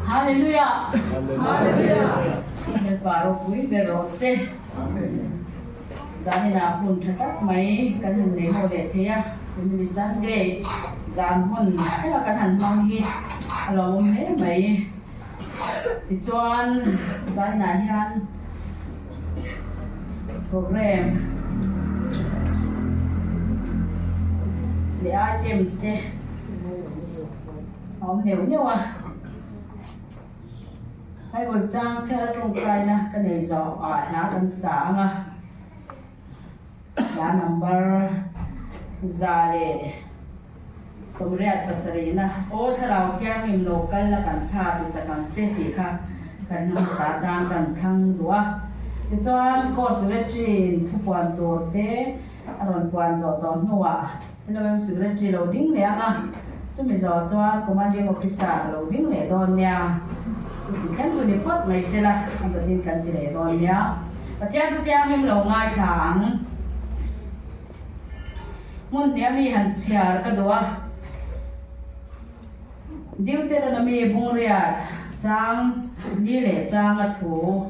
Hallelujah. Hallelujah. Paro pui berose. Zani na pun thata mai kan han le ho le thea. Ni Sunday zan hun ala kan han mang hi alom le mai. Ti chuan zani na hian program le items te om hiểu nhau à hay một trang xe trong cái na cái này giỏ ở nó cần sáng à là number ra để sống riết pasari na ô thảo kia mình local là cần thà thì sẽ cần chết thì khác cần nó sát đang cần thăng đúng thì cho cô sẽ biết chuyện thu quan đồ thế rồi quan giỏ tóm nhau thế là em sẽ biết chuyện đầu tiên này à chúng mình giờ cho commanding officer đầu tiên này đón nhà chúng mình cho đi quất mấy xe là anh đầu tiên cần thì để đón nhà và theo tôi theo em lâu ngày tháng muốn nhà mình hành xe cái đó điều thế là mình buông ra trang đi để trang là thủ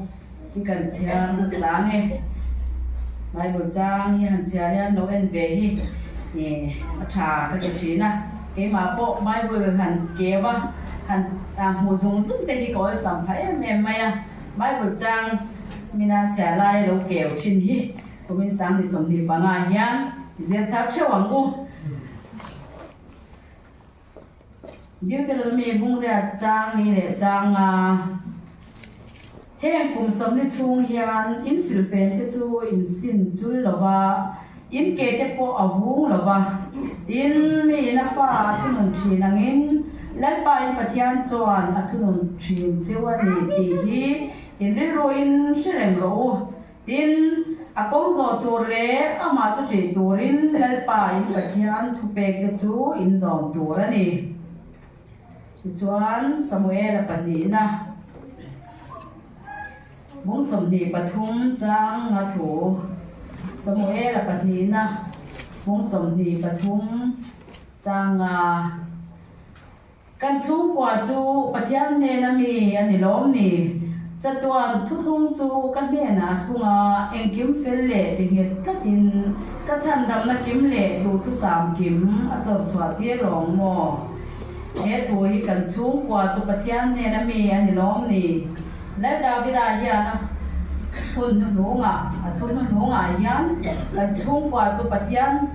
thì cần xe sáng này mai buổi trang thì hành xe này nấu ăn về thì trà cái gì nè cái mà bộ mai vừa hành kéo á hành hồ dùng rất thì có sản phẩm mềm mại à mai vừa trang mình ăn chả lai lâu kéo trên hi của mình sáng thì sống thì bằng ai nhá diệt tháp cho hoàng u điều cái là mình bung ra trang này để trang hiện cùng sống đi chung hiền in silpen cái chú in xin chú là và in kể cái bộ ở vùng là và in mi na pha thu nung chi nangin lan pa in pathian chuan a thu nung thin chewa ni ti hi in ri ro in shrem ro tin a kong zo tur le ama chu chi turin lan pa in pathian thu pe ke chu in zom tur ani chuan Samuel panina mong som ni pathum chang nga thu Samuel panina mong som ni pathum chang kan chu kwa chu pathian ne na mi ani lom ni chatuan thu thung chu kan ne na thunga engkim fel le ti nge tatin ka chan dam na kim le du thu sam kim a chor chwa ti rong mo he thui kan chu kwa chu pathian ne na mi ani lom ni la davida hian hun hunga hian kan chu kwa chu pathian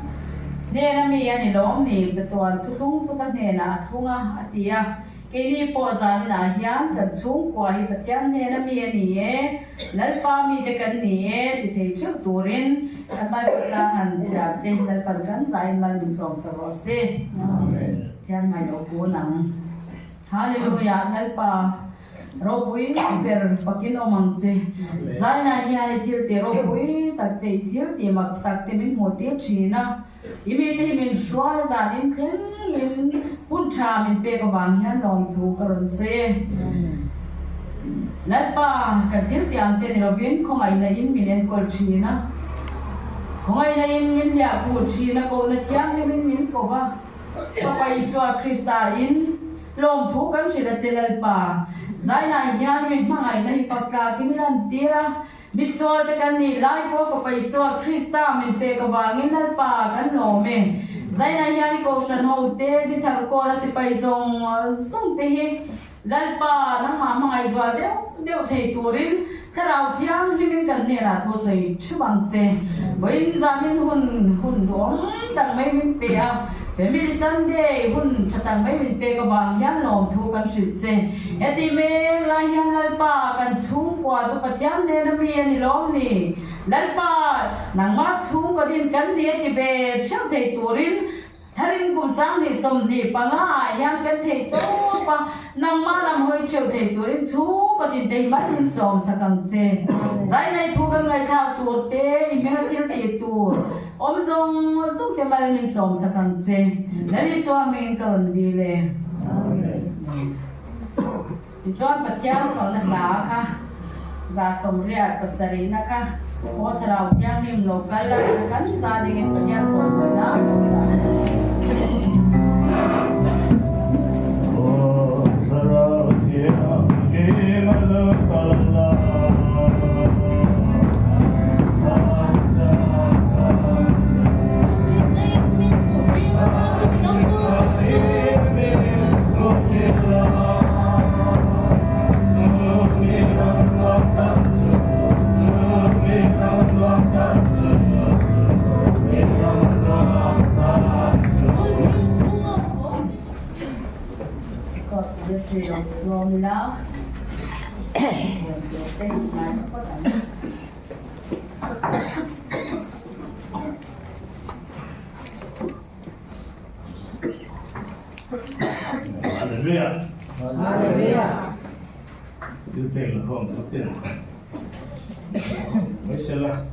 ne na mi ani lom ni chatuan thu thung chu kan ne na thunga atia ke ni po zani na hian kan chung kwa hi pathian ne na mi ani e lalpa mi te kan ni e ti thei chu turin amai pa han cha te lalpan kan zai mal min som sa ro se amen hian mai lo ko nang hallelujah lalpa ro pui per pakin omang che zai na hian thil te ro pui tak te thil te mak tak te min mo te thina imi te min shwa zanin thleng in pun tha min pe ka wang hian long thu karon se lalpa kan thil te am te ni rovin khongai na in minen kol thina khongai na in min ya ku thina ko na kyang ni min ko ba pa Iswa Krista in long thu kan thila che lalpa zai na hian mi mangai na hi fakka kinilan tira bisol te kan ni lai po pa Iswa Krista min pe ka wangin lalpa kan no me zai na hian ko san ho te di thar ko la si pai zong sung te hi lalpa nang ma mangai zwa deu thei turin tharau thiang limin kan ne ra tho sei thubang che boin zamin hun dom tang mai min pe a Family Sunday hun chatang mai min pe ka wang hian lom thu kan hrit che eti me la hian lalpa kan chung kwa chu pathian ne na mi ani lom ni lalpa nang ma chung ko din kan ne ti be chang thei turin tharin kum sang ni som ni panga hian kan thei to pa nang ma lam hoi cheu thei turin chu ko din dei man min som sakang che zai nai thu kan ngai tha tur te i me thil ti tur om zong ke mal min som sakang che nali so min karon di le ti chon pathian ko na la kha za som riat pasari na kha o tharau yang nim lokal la kan za ding pathian chon ko na Cos the tree of Swamina. Hallelujah. Hallelujah. You take the home to them. Mesela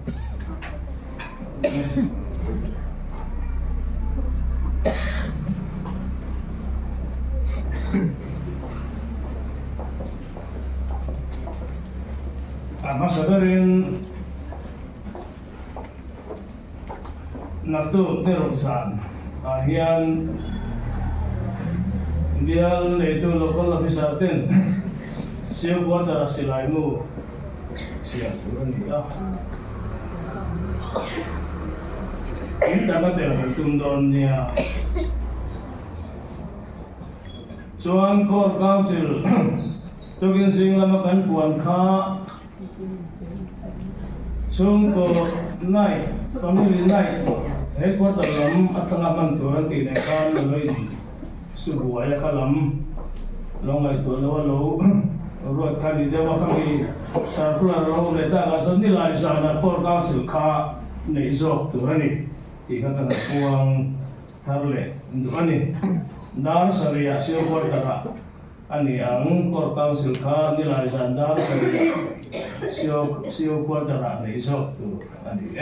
Sadarin Natu Teroksan Ahian Bial itu local officer ten siap buat darah silaimu siap turun dia kita kan terbentuk donnya Chuan Court Council Tukin sing lama kan puan kha chung ko nai family nai headquarter lam atanga man turan ti ne kan loi subuwa ya kalam longai to lo ruat kali dewa kami sarpula ro le ta ga san ni lai sa na Court Council kha nei zok turani ti ka kana puang tharle ndani dar saria sio quarter ani ang Court Council kha ni lai sa dar saria sio quarter nei zok tu ani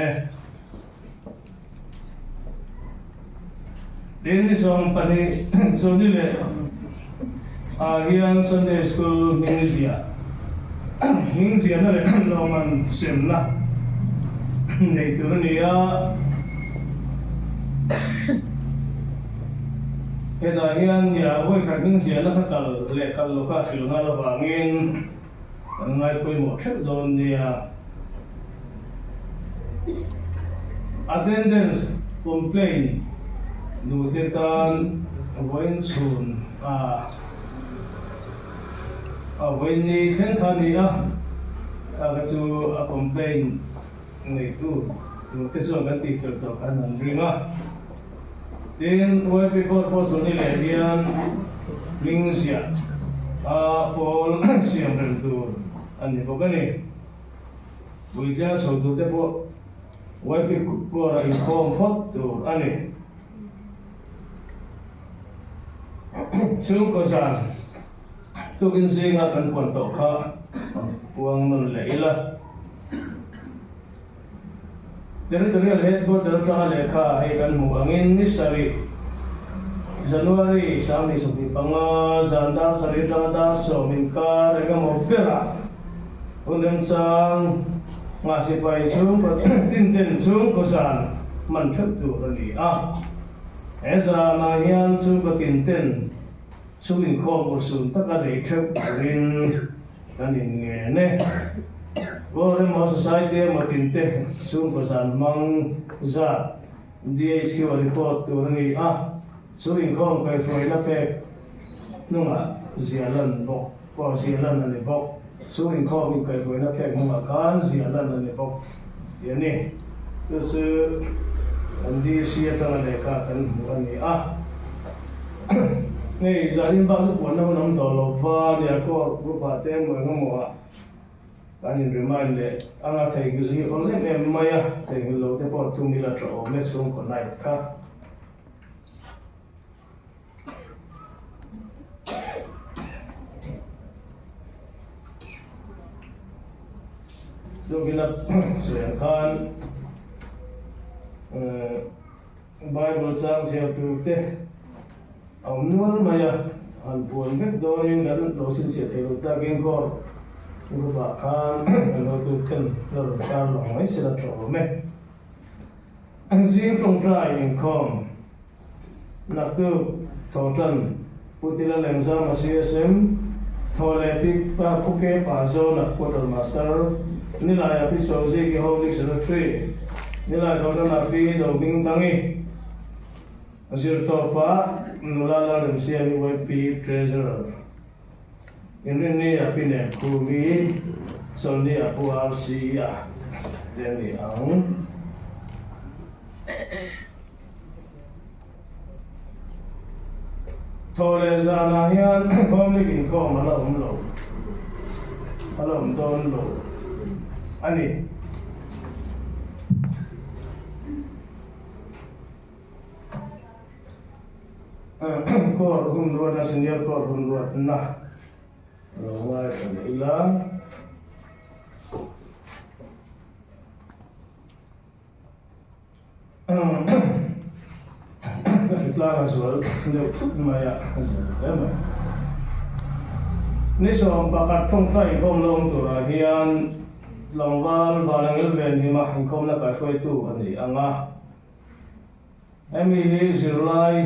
Ini song pani so dile hian Sunday school Mingzia na le loman semla nei tu ni ya eda hian ya voi ka Mingzia na kal le kal lo ka fil na lo wangin ngai poi mo thek don dia attendance complaint nu detan voin sun voin ni khen khani ka chu a complain nei tu nu te so kan ti fer to kan an ringa tin wai pe ko so ni le hian Mingzia Paul siam ren tu an ni ko kani buja so tu te po wai pe ko ra in kom phot tu ani chung ko san tukin singa kan kon to kha puang nun leila territorial headquarter ta le kha he kan mu angin ni sari January sami subi panga zanda sari da so min ka rega mo pera undem sang ngasi pai chung ko tin chung ko san man thak tu ni esa na hian chung ko tin Suin kho ko sun ta ka dei thep rin kan in nge ne gore mo society mo tinte sun ko san mang za DHQ report tu ni suin kho kai foi na pe nunga zialan bo ko zialan ne bo suin kho mi kai foi na pe nunga kan zialan ne bo yani tu andi sia ta le ka kan ni Nei zanin ba lu pon na nam to lo va dia ko ru pa te mo ngo kan in remind le anga thai gil hi on le me maya thai gil lo te po tu mi la tro me sum ko nai kha do gila se kan Bible sang sia tu te Nual maya an buon mek doin gan lo sin se thelo ta gen ko ru ba khan lo tu ken lo ta lo mai se la tro me an zing trong trai in kom na tu to tan putila lengza ma CSM thole pik pa puke pa zo na quarter master ni la ya pi so je ki holy secretary ni la jo na pi do bing tangi Asir topa nulala dan siang WP treasurer. Ini api ne kumi sondi apu arsia deni ang thole zana hian hom ni kin khom ala lo don lo ani kor hum ruat na senior kor hum ruat na rawai ilang Itlang azul, maya azul, ema. Ni som pakat pong tay kom long tu hian longwal valangil ven hima kom na kai foi tu ani anga. Emi hi zirlai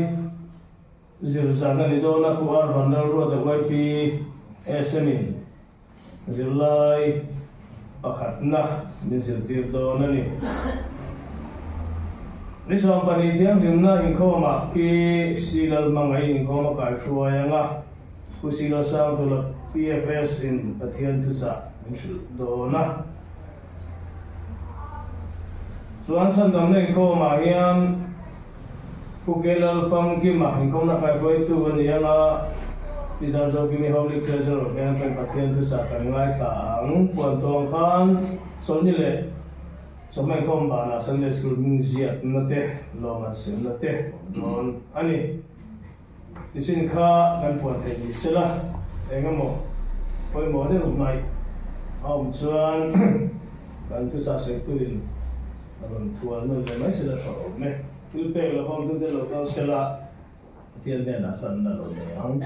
zirzana ni do na kuar vandal ro da YP SME. Zirlai pakat na ni zirtir do na ni. Ni som panitiang limna inkoma ki silal mangai inkoma kai fuayanga ku silal sang tu PFS in Pathian tu sa do na chuan san dam nei inkoma hian ku kelal fam ki ma inkoma kai fuai tu anianga bizar zo ki mi holy treasure hian Pathian tu sa kan ngai tha ang puan tong khan sonile somai kom bana Sunday school museum nate loman sim nate don ani isin kha kan puan the ni sela engamo poi mo de rumai aum chuan kan tu sa se tu in abang tuan no le mai sela so me tu pe lo hom tu de lo ka sela tian de na san na lo de ang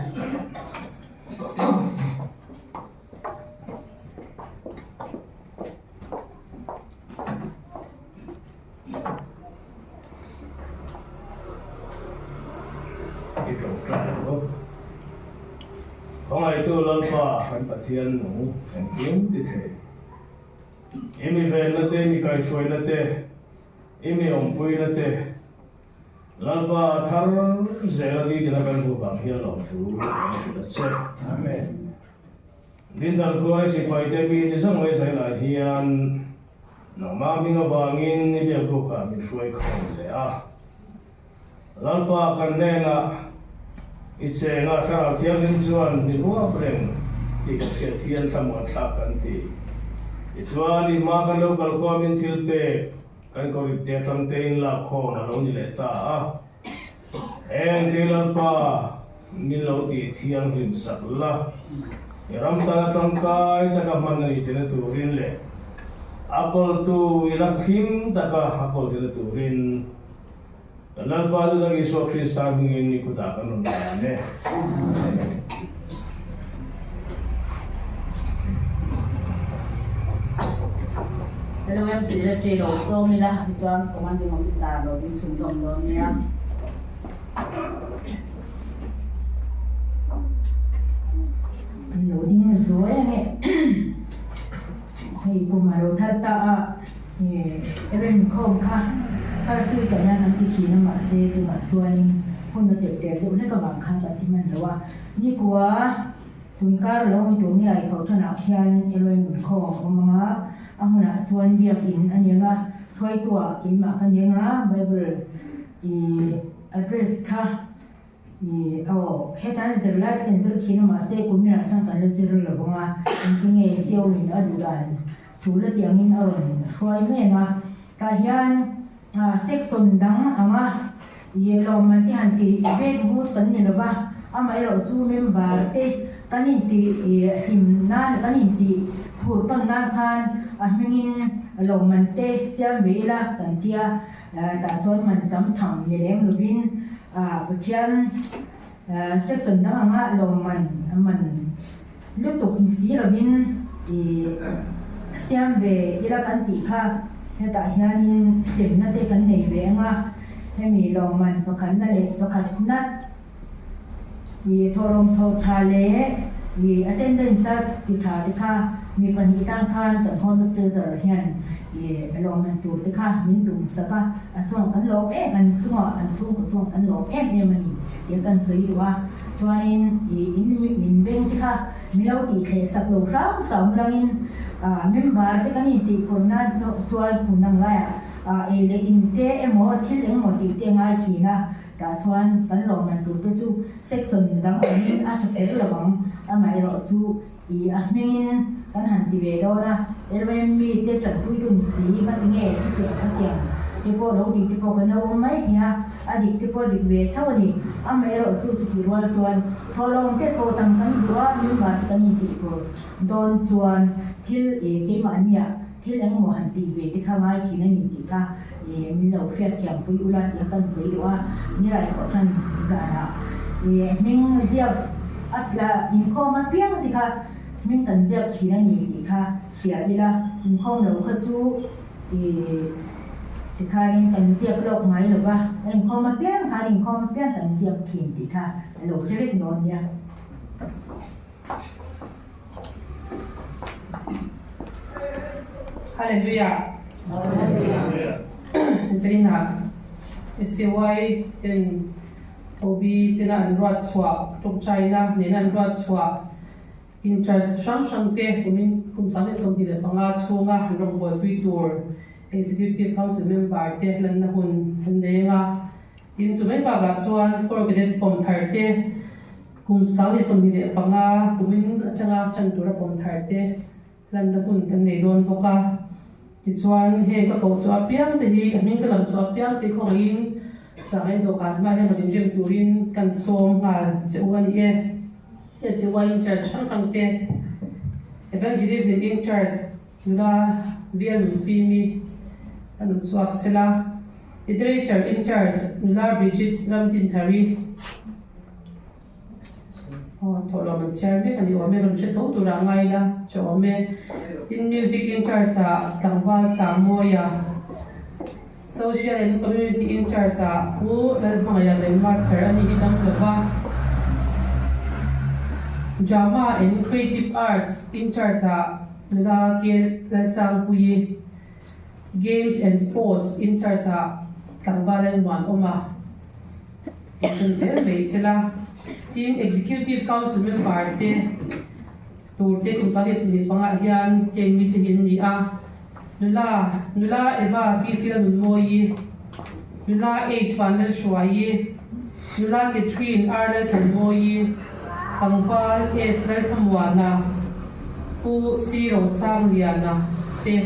Kong ai tu lal pa kan Pathian nu kan kim ti the imi vel na te mi kai shoi na te imi om pui na te lal pa thar zela gi dina kan bu bang hian lom tu la che amen din dal ko ai si pai te bi ti song ai sai la hian no ma mi no bangin ni bia ko ka mi shoi khom le a lal pa kan ne na iche nga thara thiam in chuan ni bua breng ti ka thian thamwa tha kan ti ichuan i ma kan local comin thil pe kan ko ri te tam te in la kho na lo ni le ta a en tilan pa ni lo ti thiam rim sak la yaram ta tam kai ta ka man ni te tu rin le akol tu ilak him ta ka akol te tu rin Lal padu lagi so Krista ngin ni kuta kan ne. Hello em sĩ là chế độ số mi la cho công an điều hành xã rồi đi xuống dòng đó nha. Lo ding rồi nghe. Hay cùng mà lo thật ta em không khá. Kalau sudah jangan nanti kini masih tu macam pun ada tiap-tiap tu ni kau bangkan kat mana lawa. Ni gua tungkar lawan tu ni ai tahu tu nak kian eloi munkau orang ang nak tuan biar in anianga tuai tua kini makan anianga Bible address kah hetan zerlat enzur kini masih kumi nak cangkan zerul labunga ingin siau min adulan sulit yang in aron tuai mana kahian section dang ama ye lo man ti han ti ve bu tan ni ba ama ro chu member te kanin ti him na kanin ti phur tan na khan mingin lo man te siam vela kan tia ta chon man tam tham ye lem lubin bukhian section dang anga lo man lu tok si lubin siam ve ila kan ti kha tại hiện sinh nó để cái này về nga em mi lòng mình và cái này và cái nát thì thorom thô thà lệ thì attendance thì thà thì kha mi phần hi tăng khan tận hôn được giờ hiện thì lòng mình tụt thì kha mình đúng sao cả trong cái lỗ em anh trong cái lỗ em mình thì cần sử dụng cho nên in bên thì kha mi lâu thì thể sắp lâu sáu lần member te kan inti korna chual punang la ele inte emo thil emo ti te ngai thina cả chuan kan lo man tu te chu section dang amin a thak er lawang a mai ro chu I a min kan han ti ve do na elwem mi te chat pui tun si ka ti nge chi te ka tiang te po lo ti po kan lo mai nia a dik te po dik ve thau ni a mai ro chu ti rwal chuan tholong te tho tam kan duwa min ba kan ni ti po don chuan thil e ke ma nia thil ang mo han ti ve te kha ngai ki na ni ti ka e min lo fiat kyang pui ulat ya kan sei do a ni rai ko than za na e ming zia atla in ko ma piang ti ka min kan zia ki na ni ti ka sia ila in ko lo kha chu e ti ka in kan zia lo ngai lo ba in ko ma piang ka in ko ma piang kan zia ki ti ka lo seret non ya Hallelujah. Zina SCY ten Obi ten an ruat swap tok China nen an ruat swap interest shang te kum sang som di le panga chunga han rong boi tui tur executive council member te lan na hun nga in chu mai ba ga chuan corporate pom thar te kum sang som di le panga kumin changa chan tur pom thar te lan na hun kan nei don boka chuan he ka ko chu apiang te hi amin ka lam chu apiang te khong in changai do kan ma he manin rem turin kan som nga cheuan e SCY interest shang te evangelism in church sula bian fimi anu chuak sela literature in church nula Bridget Ramtin Thari tholo man serve ani ome ram che tho tu ra ngai la cho ome in music in charge sa tangwal samoya social and community in charge sa u dal maya le master ani idam lova drama and creative arts in charge sa la ke la sang pui games and sports in charge sa tangwal and one oma in me sila team executive council member te turte kum sa des ni panga hian ke mi te hin ni a nula eva kisila nun moi nula h panel shwai nula Catherine arle kan moi pangfal es la samwana u zero sam liana te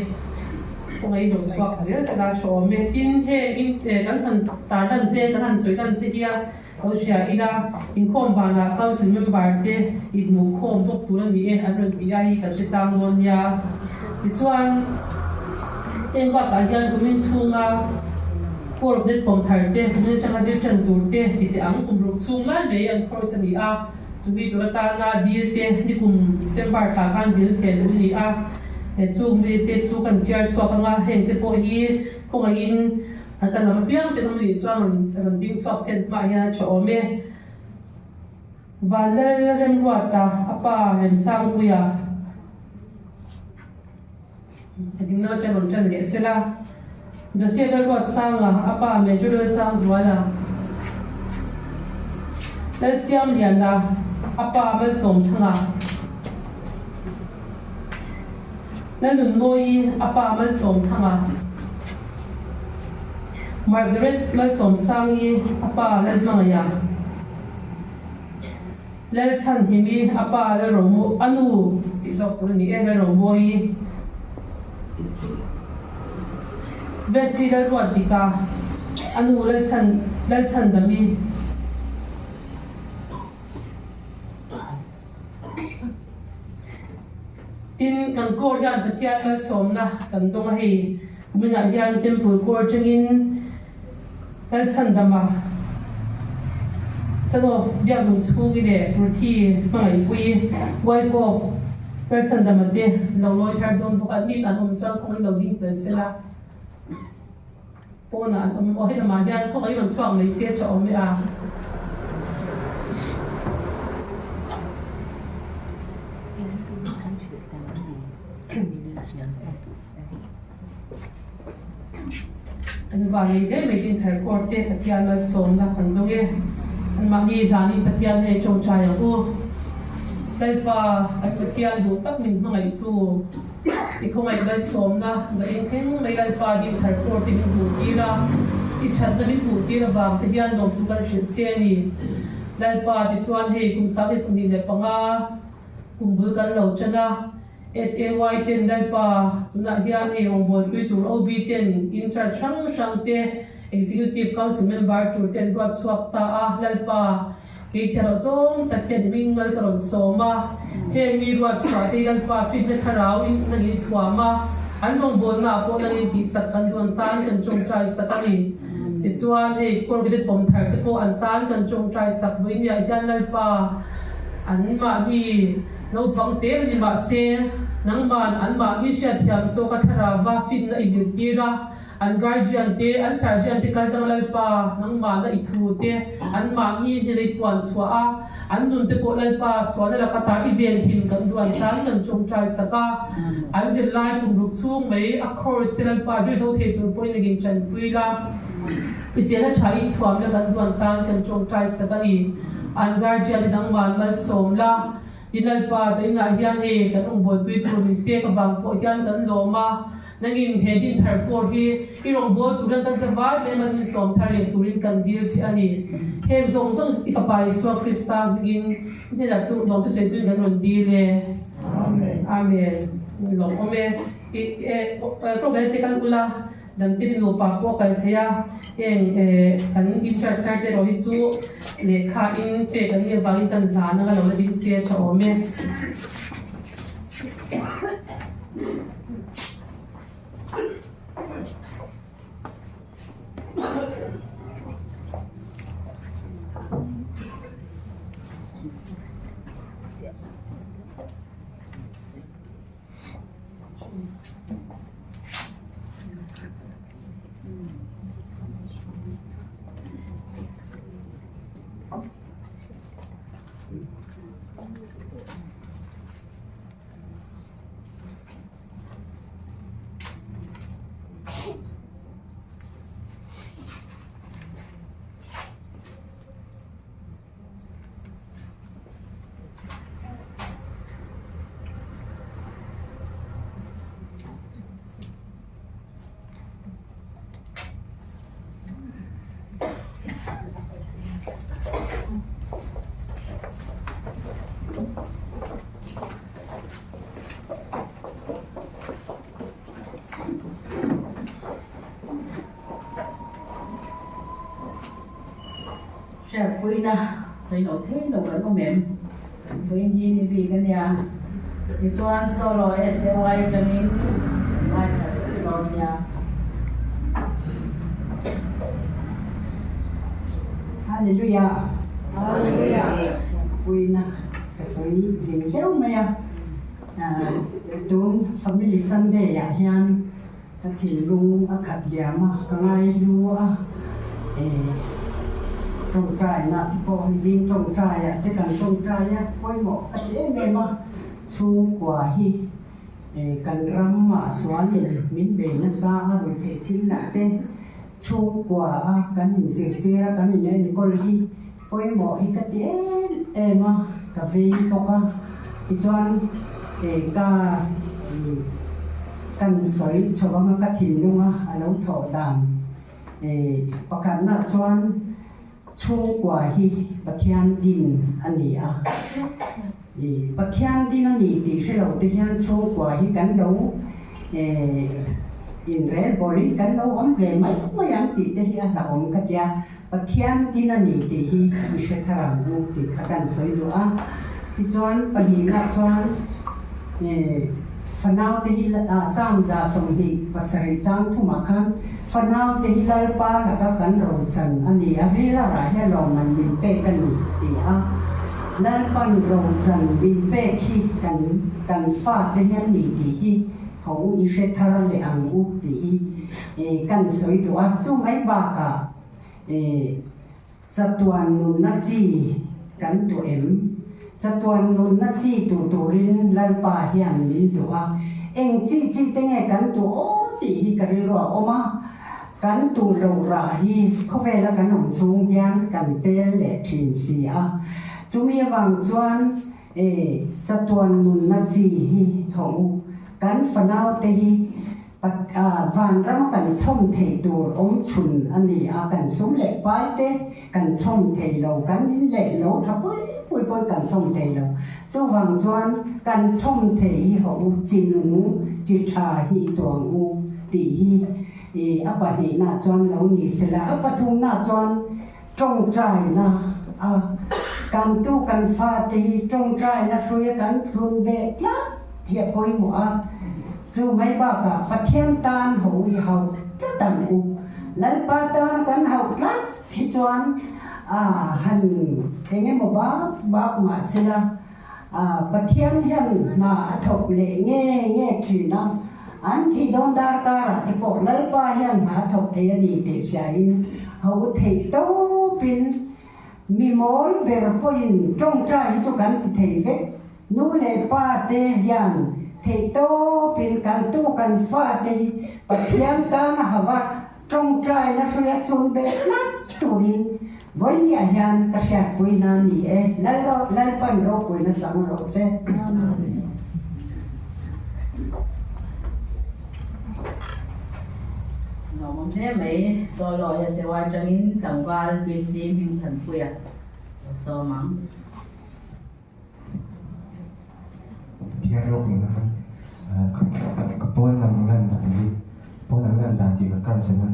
ngai do swak zel sala sho me tin he in kan san ta dan te kan soi dan te dia Osia ila in khom bana council member te in mu khom bok tu ni e an ron ti ai ka chitang mon ya chuan en ba ta hian kumin chunga kor det pom thar te min changa je chan tur te ti te ang kum ru chung lai be an khor sani a chubi tu ta na dir te ni kum sembar ta kan dir te ni a e chung me te chu kan chiar chuak anga hen te po hi khong in akan lam piang te thum li chuan ram ding chuak sen ma ya cho me valer rem ruata apa rem sang puya ading na chan ge sela jose le ruat sanga apa me jure sang zuala le siam lian la apa ba som thanga le nun noi apa man som thanga Margaret la som sangi apa la maya le chan himi apa la romo anu isok ni e la romoi vesti la ruatika anu la chan dami tin kan ko yan patia la som na kan dong hei mina yan temple ko changin Hal sandama son of young school ile ruti mai pui wife of hal sandama de lo loi thar don bu admi tan om chang khoi lo ding te sela pona om o he ma yan ko ai ron chang nei se cha om ya an vani de meeting thar court te pathian la som na kan doge an mani dani pathian he chong cha ya u dai pa pathian du tak min mangai tu ikhomai la som na za in thing mai la pa din thar court tin du ti ra chat na min pu ti la wang te hian nom tu kan hrin che ni lalpa ti chuan hei kum sa te sumi le panga kumbul kan lo chana SAY 10 lalpa tuna hian hei ongbol pui tur OB 10 in charge sang te executive council member tur ten ruat suak ta a lalpa ke charo tong takhen mingal karon soma he mi ruat sa te lalpa fit na tharau in nani thuama an long bol na po nani ti chak kan duan tan kan chong trai sakani ti chuan he corporate pom thar te po an tan kan chong trai sak win ya hian lalpa an ma ni no bang te ni ma se nang man an ma ni sha thiam to ka tharawa fit na izir tira an guardian te an sergeant te kal tang lalpa nang ma na ithu te an ma ni ni le puan chua a an nun te po lalpa so na la kata event him kan duan tan kan chong trai saka an zil lai kum ruk chung mai a course te lalpa je so the tur point again chan puila isiana thai thuam la kan duan tan kan chong trai saka ni an guardian dang man mal somla dinalpa zaina hian he kan ongbol pui tur min pe ka wang po hian kan loma nangin hedin thar por hi irong bol turan kan survive me man som thar le turin kan deal chi ani he zong zong ifapai so krista begin ni da chu dong tu se jun kan ron deal le amen lo ome to be te kan ula dan tin lo pa po kan thaya en kan interest te ro hi chu le kha in pe kan le wang kan la na lo la din se cha ome sẽ quỳ na xây nổ thế nổ gần ông mềm với nhìn thì vì cái nhà thì cho ăn solo SAY cho nên mai sẽ lo nhà Hallelujah. Hallelujah. Quỳ na cái sợi dính kéo mày tuần family Sunday ya hian cái thìn lung khát giam cái ngày lúa trồng trái na po zin trồng trái te kan trồng trái koi mo ate me ma chu kwa hi kan ram ma swan min be na sa ro the thil na te chu kwa kan ni zir te ra kan ni ne kol hi koi mo hi ka te ma ka ve ko ka ti chuan ka kan soi chawang ka thin lunga alo tho dan pakan na chuan chu kwa hi pathian din ani a pathian din ani ti hlo te hian chu kwa hi kan do in rel boli kan do om ve mai mo yang ti te hi a om ka ya pathian din ani ti hi mi she tharang u ti khakan soi do a ti chuan pani na chuan fanau te hi sam za som hi pasari chang thuma khan fanau te hi lal pa la ka kan ro chan ani a he la ra he lo man min pe kan ni ti a lal pan ro chan min pe khi kan fa te hian ni ti hi ho i she thar le ang u ti kan soi tu a chu mai ba ka chatuan nun na chi kan tu em chatuan nun na chi tu turin lal pa hian min tu a eng chi chi te nge kan tu o ti hi ka ri ro oma kan tu lo ra hi kho ve la kan om chung hian kan tel le thin si a chumi wang chuan chatuan nun na chi hi ho kan fanau te hi van ram kan chom thei tur om chun ani a kan sum le pai te kan chom thei lo kan in le lo tha poi kan chom thei lo chu wang chuan kan chom thei ho chin nu chi tha hi tuang u ti hi e apa ni na chuan lo ni sela apa thung na chuan trong trai na kan tu kan fa te trong trai na suya kan thun be tla thia poi mu a chu mai ba ka pathian tan ho i ho ta tan u lal pa tan kan ho tla thi chuan han enge mo ba ma sela pathian hian na thok le nge khi na an thi don dar ka ra te po lal pa hian na thok te ani te sai ho thei to pin mi mol ver poin trong trai chu kan ti thei ve nu le pa te hian thei to pin kan tu kan fa te pathian ta na hawa trong trai na suya chun be lat turin voi ni hian ka sha pui na ni e lal pan ro pui na sang ro se nó mong thế mấy so lo ya se wa trangin tangwal pc min than puya so mang Dia rokin kan kapon nam ngan tadi pon nam ngan tadi kan senan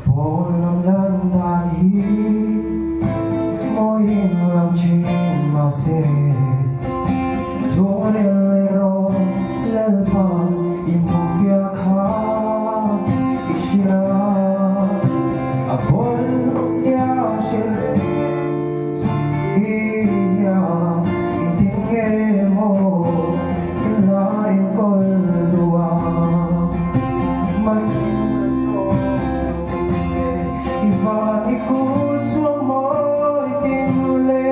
pon nam ngan tadi se suonero l'alba in via ca ishira a pol ya shire sia intengemo la in col dua man so ifani kutsumo itimule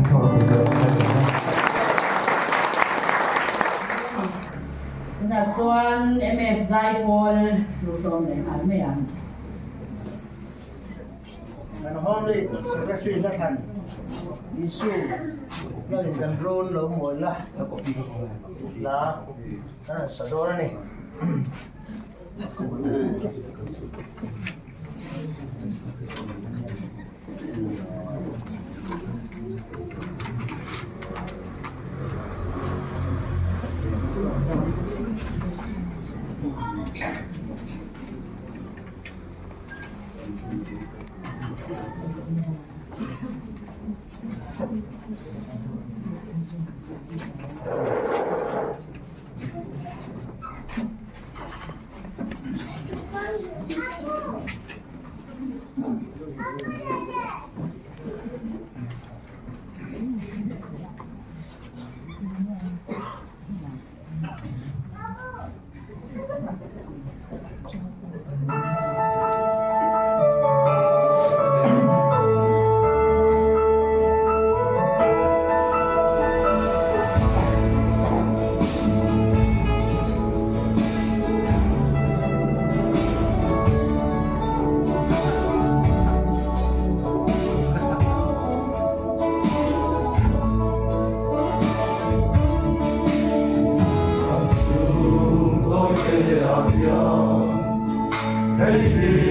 so được Nà chuan MF Zai Paul lu som le han me an. Kan homely secretary la kan isu la control lo mo la sadora ni Hãy subscribe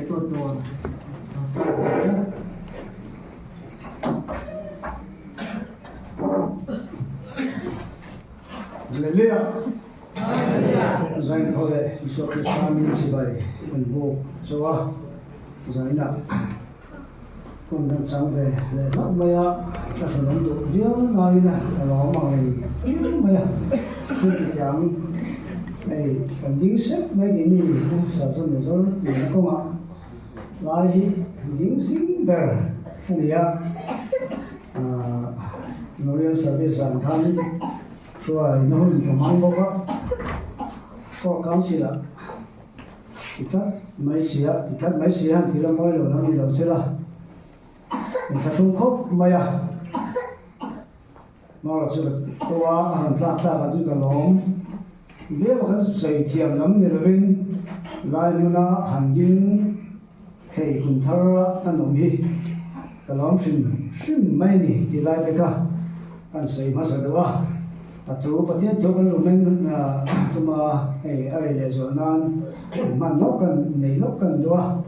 le to sa Hallelujah. Zain thole iso Kristami si bai un bo chowa zaina kon dan sang ve le ma maya ta so dom do dio na ina lo ma ngai maya ki yang ai kan ding se mai ni sa so ne so ni ko ma lai ding sing ber ni ya Memorial Service an than rồi nó hình của mang bốc á có cao xí là thì các mấy xí thì là mỗi lần nó đi làm xí là mình ta xuống khóc mày à mà là sự tôi hàng ta và chúng ta lỏng nếu mà cái sợi thiềm lắm thì là bên lại như là hành chính thầy cùng thở tan đồng đi cái lỏng xin mấy nè thì lại cái cả anh sợi mà sợi đó tu patian tu kan lumen tuma ai le zo nan man lokan nei lokan do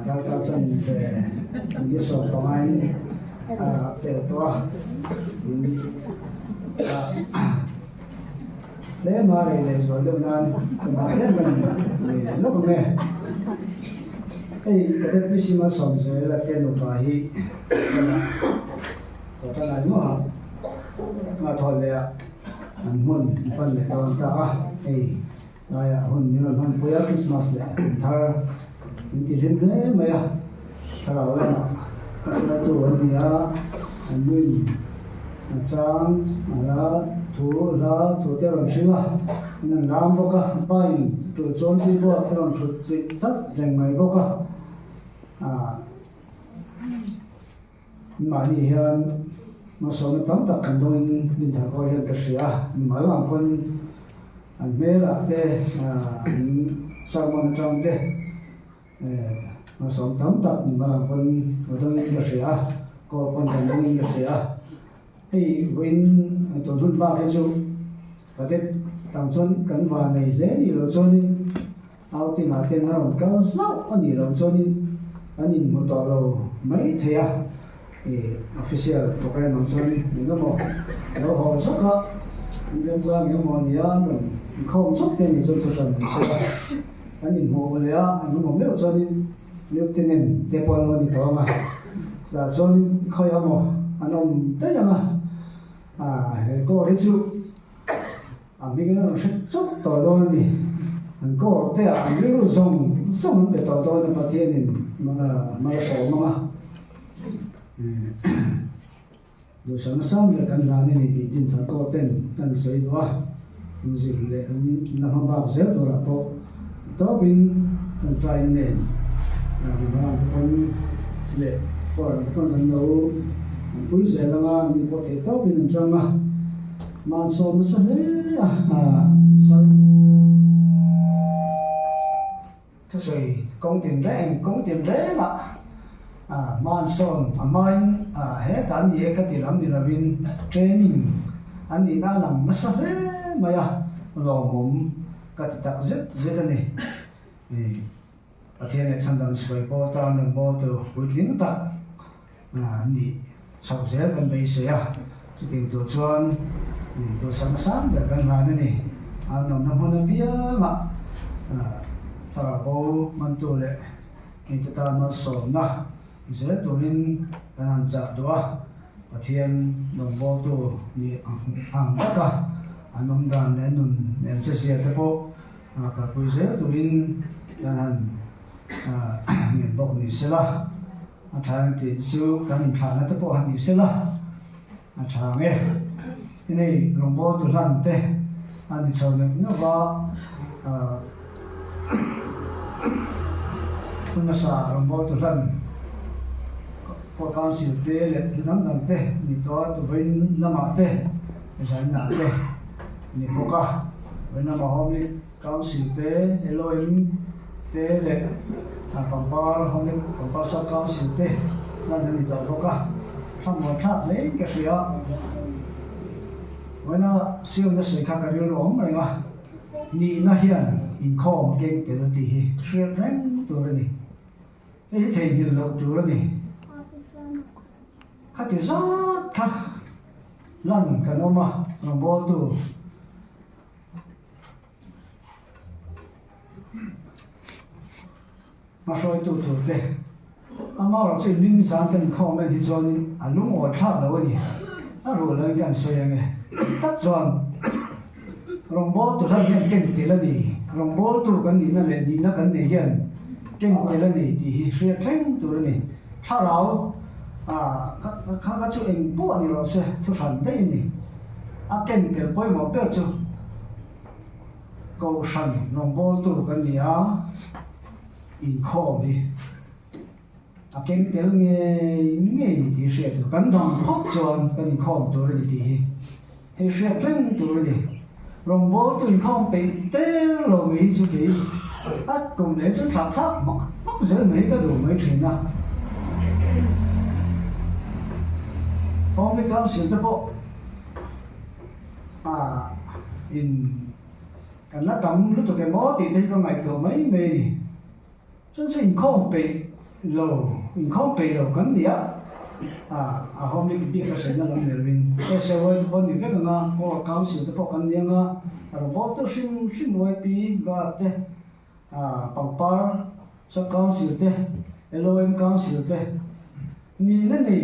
ta ta san te ni so pamai te to le ma le zo do nan ma le man lo ko me ai ka te pisima som se la ke no pa hi ko ta la no mà thôi lẽ anh muốn phân lẽ đón ta ấy này hôn như là hôn cuối Christmas lẽ thar thì riêng thế mày à thar nào vậy nào là tu anh đi anh muốn anh trang là tu theo làm gì mà nên làm bốc à bay tu chọn đi bốc theo làm chút chắc rằng mày bốc mà đi hiện mà số nó tóm tập cần đôi nhìn thằng coi hiện cái gì mở làm con anh mê là thế sao mà trong thế mà số tóm tập mà làm con ở trong những cái gì có con trong những cái gì thì bên tổ chức ba cái số có thể tăng xuân cấn vào này dễ đi rồi cho nên ao tiền hạt tiền nó cao lâu anh đi rồi cho nên anh nhìn một tòa lầu mấy thế thì official program nó cho nên nó một nó họ xuất đó nên ra những món gì mình không xuất tiền thì tôi cho mình sẽ anh nhìn hồเลยanh muốn biết cho nên nếu thế nên để qua luôn thì thôi mà là cho nên khơi ấm anh ông tới giờ mà có cái sự mình cái nó sẽ xuất tỏi thôi thì anh có thế anh biết nó dùng để tỏi thôi nó phát hiện mà sổ mà rồi sáng sớm là cần làm nên thì tin thật có tên cần xây đó gì để năm bao giờ đó là có đó bên trai nền mình làm con lệ còn con thằng đầu cuối giờ là mà mình có thể tốt bên trong mà xong sao đấy sao thế rồi công tiền rẻ mà Manson, amain, he tan ye katilam ni lavin training, ani na lang masahe maya lomum katitak zet ani. Pathian sandang soi po ta nang po to putin ta, ni sau zel kan bay saya, siting to chuan, to sang berkan lan ani, anom na mo na biya ma, para po mantule, kita ta masom na. Giờ tụi mình đang chặt đó, Pathian đồng bộ tụ ni ang tất cả, anh ông đàn nên sẽ cái bộ, cả bây giờ tụi mình đang nhận bốc ni sẽ là, thằng thì siêu cái mình thằng nó bộ hàng ni sẽ là, thằng ấy, cái này đồng bộ tụi làm thế, anh đi sau này nó vào, chúng nó xả đồng bộ tụi làm có cao siêu tế lệ nắm đằng tế ni to tụ với nắm ạ tế giải nã tế ni bộ cả với nắm họ mi cao siêu tế Elohim tế lệ bằng bao họ mi bằng bao sao cao siêu tế là ni to bộ cả thằng một tháp lấy cái gì á với nó siêu nó sấy khác cái điều đó mà ni na hiền in kho mà keng tel ti hi shre reng tu ra ni ei thei ni lo tu ra ni kha ti zat kha lan kan oma rong bol tu mà soi tu tu te ama ra chin ling san kan kho men hi zon alung o tha lo ni a ro lo kan soi nge tat zon rong bol tu than hian ken te la ni rong bol tu kan ni na le ni na kan ne hian ken te la ni ti hi hria threng tu ni tha rao kha chu eng po ni ro se thu san te ni a ken tel poi mo pe chu ko san rong bol tu kan ni a in kho đi à ken tel nghe ni ti hria tu kan dang phok chon kan in kho tu ri ti hi he hria threng tu ri rong bố tụi không bị té rồi mỹ chú kỹ tất cùng để chú thập thấp mất giới mỹ có đủ mấy chuyện nào không biết có sự tập bộ in cái nó tầm lúc tụi cái mó thì thấy có ngày tổ mấy mê đi chân sinh không bị lầu in không bị lầu cắn đi á hôm nay bị cái sự nó làm được mình cái xã hội bọn mình biết là có cao sự tập bộ cắn đi nga rồi bố tôi xin nuôi pi và thế bằng par cho cao sự thế em cao sự thế ni nên ni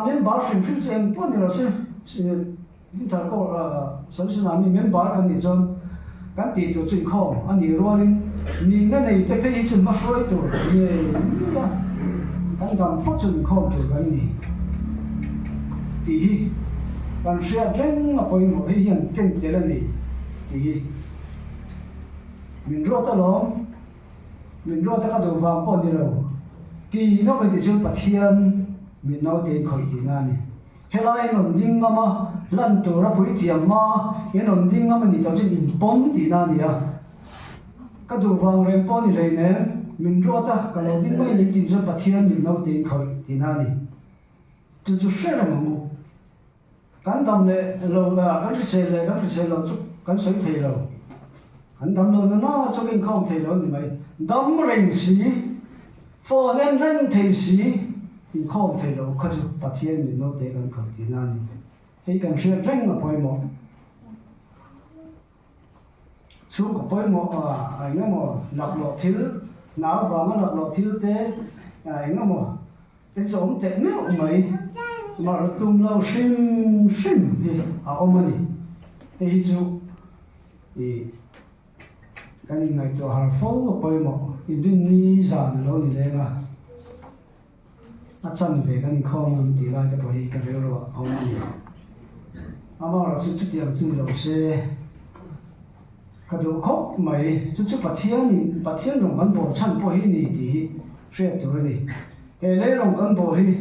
miền Bắc sinh em bọn mình là sinh chúng ta có sản xuất làm miền Bắc cái này cho cái tiền tổ chức không anh đi rồi ni nên này cái cái chuyện mà soi tổ ni cái đồng phát triển không tổ cái này thì còn sẽ rất là phải một cái hiện kinh tế này thì mình rót ta lắm mình rót ta cái đồ vàng bao nhiêu đâu thì nó phải chỉ bắt thiên mình nói tiền khỏi thì ngay hay là anh nói tiếng mà lần đầu ra buổi tiệm mà anh nói tiếng mà mình đâu chỉ nhìn bóng thì ngay à cái đồ vàng này bao nhiêu này nè mình rót ta cái này tiếng mấy lịch tiền bắt thiên mình nói tiền khỏi thì ngay就睡了嘛，簡單咧路啦，咁啲射路咁水堤路，簡單路啦，做緊康堤路唔係，咁零時，貨靚人提時，啲康堤路佢就白天面都地緊求電啊，起緊水真啊背幕，出個背幕係咁麼落條，嗱話乜落條嘅，係咁麼，你做咁隻咩唔係？mà tụm lâu sim thì ông ấy thì chú thì cái này tôi hàng phố ở bên một thì đừng đi giàn lâu thì lên chân về cái không thì lại cái bồi cái rồi ông ấy mà là chú chút tiền chú lâu xe cái đồ khóc mày chú bắt thiên rồi vẫn bỏ chân bỏ hi thì sẽ tôi đi cái lấy rồi vẫn bỏ hi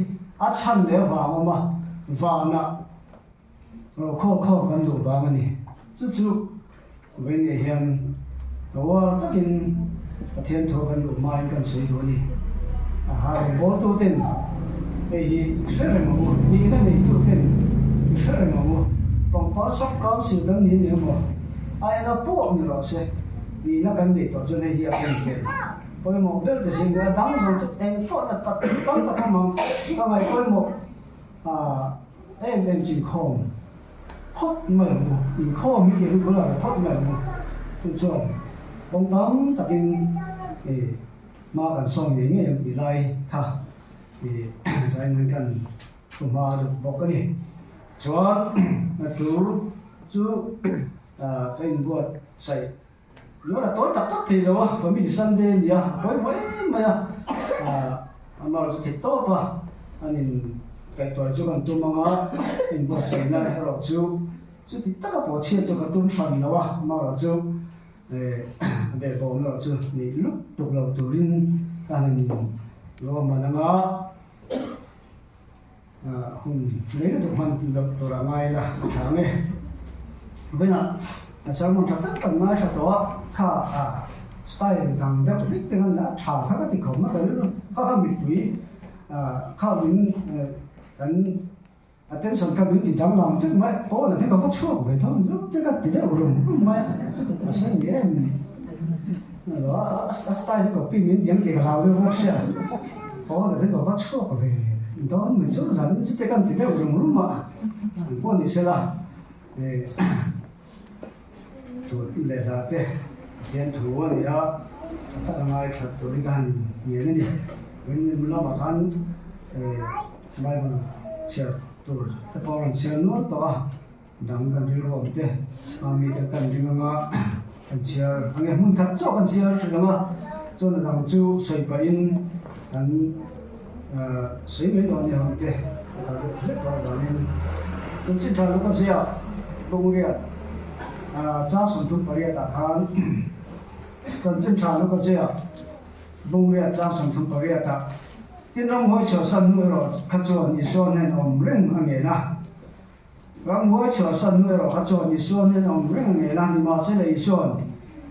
chân để vào mà vào nè rồi khó cần đủ vào mà nè chú bên này hiện đó tất nhiên thiên thổ cần đủ mai cần sử dụng nè hàng bố tu tin thì sẽ là một đi cái này tu tin sẽ là một bằng phá sắp cao sự đấng ní nhiều mà ai nó buộc như đó sẽ vì nó cần để tổ chức này hiện hiện với một đứa thì sinh ra đắng rồi em có là tập tóm tập mà các ngày với một em chỉ không hot mềm thì không như vậy cũng là hot mềm chứ chưa bóng tắm tập in thì mà cần xong những em bị lai ha thì sai mình cần cùng mà được bọc cái này cho là chú cái buat sai nếu là tối tập thì đâu phải mình Sunday gì với mà mà là thịt tốt mà anh cái tuổi chú còn chú mà anh bỏ xài này rồi chú thì tất cả bỏ chia cho cái tuần phần đâu mà là chú để bỏ nó chú thì lúc tục đầu tuổi linh anh rồi mà nó lấy được phần đầu là ngay là sáng này với là sao mà tất cả ngay sau đó khá style thằng đó biết tiếng là trả các cái khẩu mà tới luôn khá mệt quý khá mình cái attention các mình thì chẳng làm chứ mấy bố là cái có chút vậy thôi lúc cái cái đấy rồi mà sao vậy đó style nó có pin miếng tiếng thì lao được không sao có là cái đó bắt chua có về đó mình số rằng sẽ cái căn thì theo dùng lúc mà quan điểm sẽ là để tụi lệ là thế hiện thủ này á các anh ai thật tụi gan nhiều này mình lo mà ăn mai mà sẽ tụi cái bao nhiêu sẽ nuốt to đắng cần đi rồi thế mìnhจะcần đi ngang anh chia anh em muốn cắt cho anh chia rồi mà cho nên làm chú xây bay anh xây mấy đoạn nhà hàng thế ta được hết rồi đó nên chúng chỉ cho nó có gì à công việc cha sản xuất bây giờ đã han chân chân trả nó có gì à công việc cha sản xuất bây giờ đã tin rằng mỗi chiều sân nuôi rồi các chỗ như xuân nên ông rừng anh ấy na rằng mỗi chiều sân nuôi rồi các chỗ như xuân nên ông rừng anh ấy na thì mà sẽ lấy xuân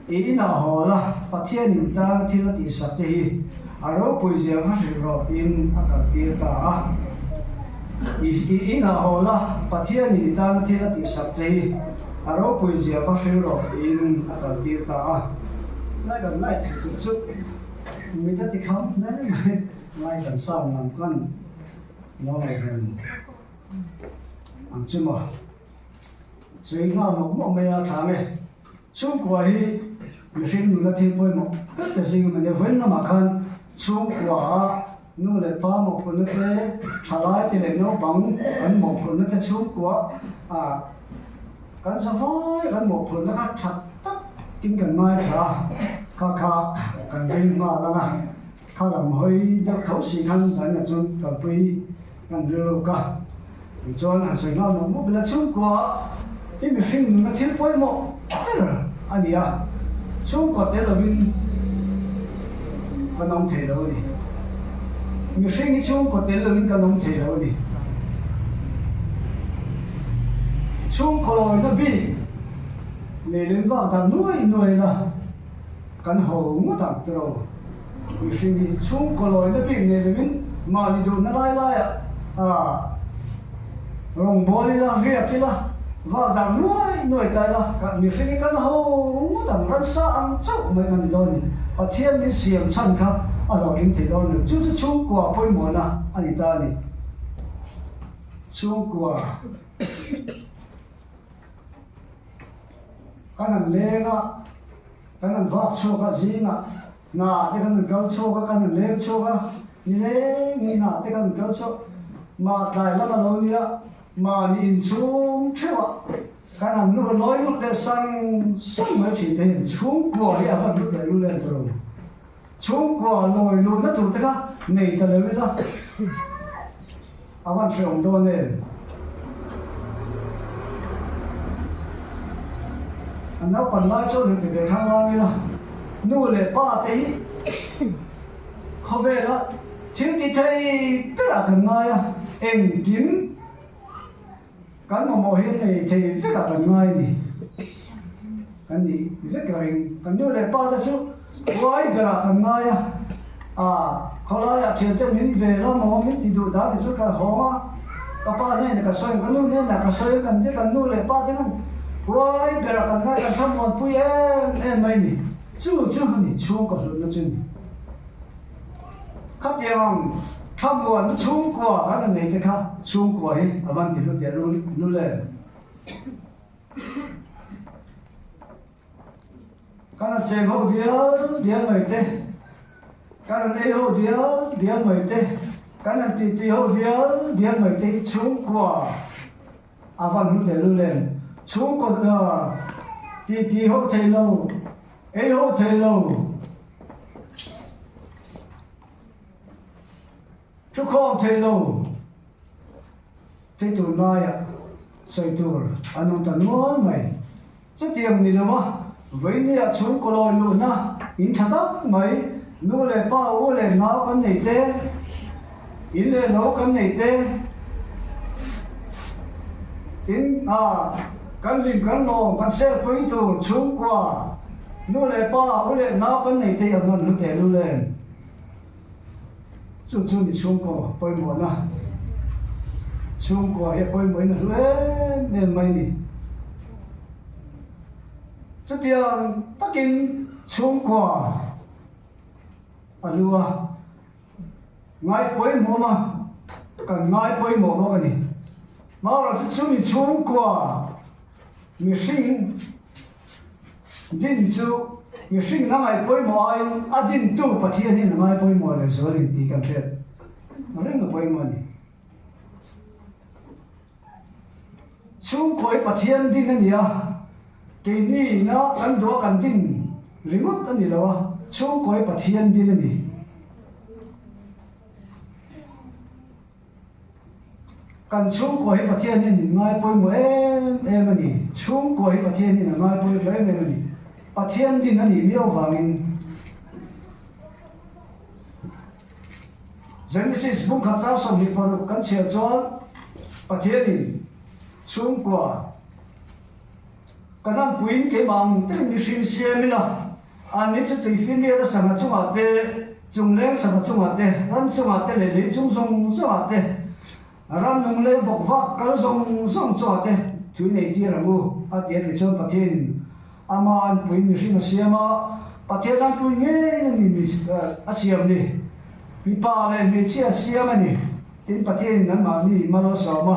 ý nào họ là phát hiện những ta thì là tỷ sắc gì ở đâu bây giờ phát triển rồi in các tiền cả ý nào họ là phát hiện những ta thì là tỷ sắc gì ở đâu bây giờ phát triển rồi in các tiền cả lại gần lại thì chút mình đã thì không đấy lại gần sau làm con nó lại gần ăn chứ mà suy nghĩ một mình là thà mày chung quay mình sinh là thiên bồi một tất cảสิ่งmình vẫn là mà khăn chung quả nó lại phá một phần nữa trả lại thì lại nó bằng ăn một phần nữa chung quả cái sao phải ăn một phần nữa chặt tất kinh cần mai khá cần kinh mà là khá làm hơi đau khẩu xì khăn giải là chung cần quy cần đưa cả cho nên suy nghĩ một là chung quả cái mình sinh là thiên bồi một anh đi chung quả thế là mình cái nông thể đâu đi mình sinh chung quả thế là mình cái nông thể đâu đi chung quả nó bị nên lên vào ta nuôi là cái hồ ngũ thằng trâu mình sinh chung quả nó bị nên mình mà đi đâu nó lại rồng bò đi là việc kia là và đằng nuôi tay là cả mình sinh cái hồ đằng rất xa ăn chậu mấy cái đó này và thiên mình xiêm chân khác đó kinh tế đó nữa chú chung quả bôi mỏ na anh ta này chung quả cái này lên cái này vác cho cái gì na cái này gấu cho cái này lên cho cái như thế như na cái này gấu cho mà đại là lâu nhá mà nhìn xuống chưa cái nào nó nói lúc để sang mấy chuyện thì xuống quả thì vẫn lúc để lên rồi xuống quả lồi luôn nó tụt ra này ta lấy ra vẫn sống đâu này anh nói còn nói số thì để thằng nào nữa nuôi để ba tí không về đó chính thì thấy tất cả cần ngay em kiếm cái mà mồi này thì rất là cần ngay này cái gì rất là cần nuôi để ba tí số quay về là cần ngay họ nói chuyện cho mình về đó mà mình thì đủ đã thì số cái họ các ba này cái soi cái nuôi này là cái soi cần nuôi để ba tí này quay về là cần ngay cần thăm một buổi em mấy này chú này chú có lớn nó chú khác nhau thăm một nó chú quả cái này thì khác chú quả ấy vẫn thì lúc đấy luôn lên cái này chơi hậu đĩa mấy thế cái này hậu đĩa mấy thế cái này thì hậu đĩa mấy thế chú quả vẫn lúc đấy luôn lên chú còn thì hậu thầy lâu ấy hậu thầy lâu chú không thầy lâu thầy tụi này xây tụi anh ông ta nói mày chứ tiền gì đâu mà với nhà chú có lòi luôn na in chặt tóc mày nuôi lại bao nuôi lại nấu cái này thế in lại nấu cái này thế in cái lim cái lồng cái xe quay tụi chú qua nuôi lại bao nuôi lại nấu cái này thế anh ông nuôi để nuôi lên chú đi xuống cổ bơi mồi na xuống cổ hay bơi mồi na lên nên mày nè Chứ tiếng tất kinh chung quả lùa ngay bối mồ mà cần ngay bối mồ mà cái này mà là chúng mình chung quả mình sinh din chú mình sinh nó ngay bối mồ ai din tu bắt thiên nên ngay bối mồ là số linh đi cầm phết nó lên cái bối mồ này chung quả bắt thiên din này à cái này nó ăn đồ ăn din remote anh đi đâu chung quả bắt thiên din này cần chung quả bắt thiên nên ngay bối mồ em này chung quả bắt thiên nên ngay bối mồ em này bắt thiên din này miêu vangin Genesis bung khát sao sầm hiệp vào căn chiều cho bắt thiên din chung quả cái năng quyến cái bằng tức là như sinh xem là anh ấy sẽ tùy phiên đi ra sang chung ở đây chung lên sang chung ở đây rắn chung ở đây lấy chung chung ở đây rắn nung lên bọc vác cái chung chung ở đây thứ này đi là ngu ở đây thì cho bắt thiên ama anh quyến như sinh xem mà bắt thiên anh quyến nghe như xem đi vì ba này mình chỉ xem này đến bắt thiên nó mà nó sao mà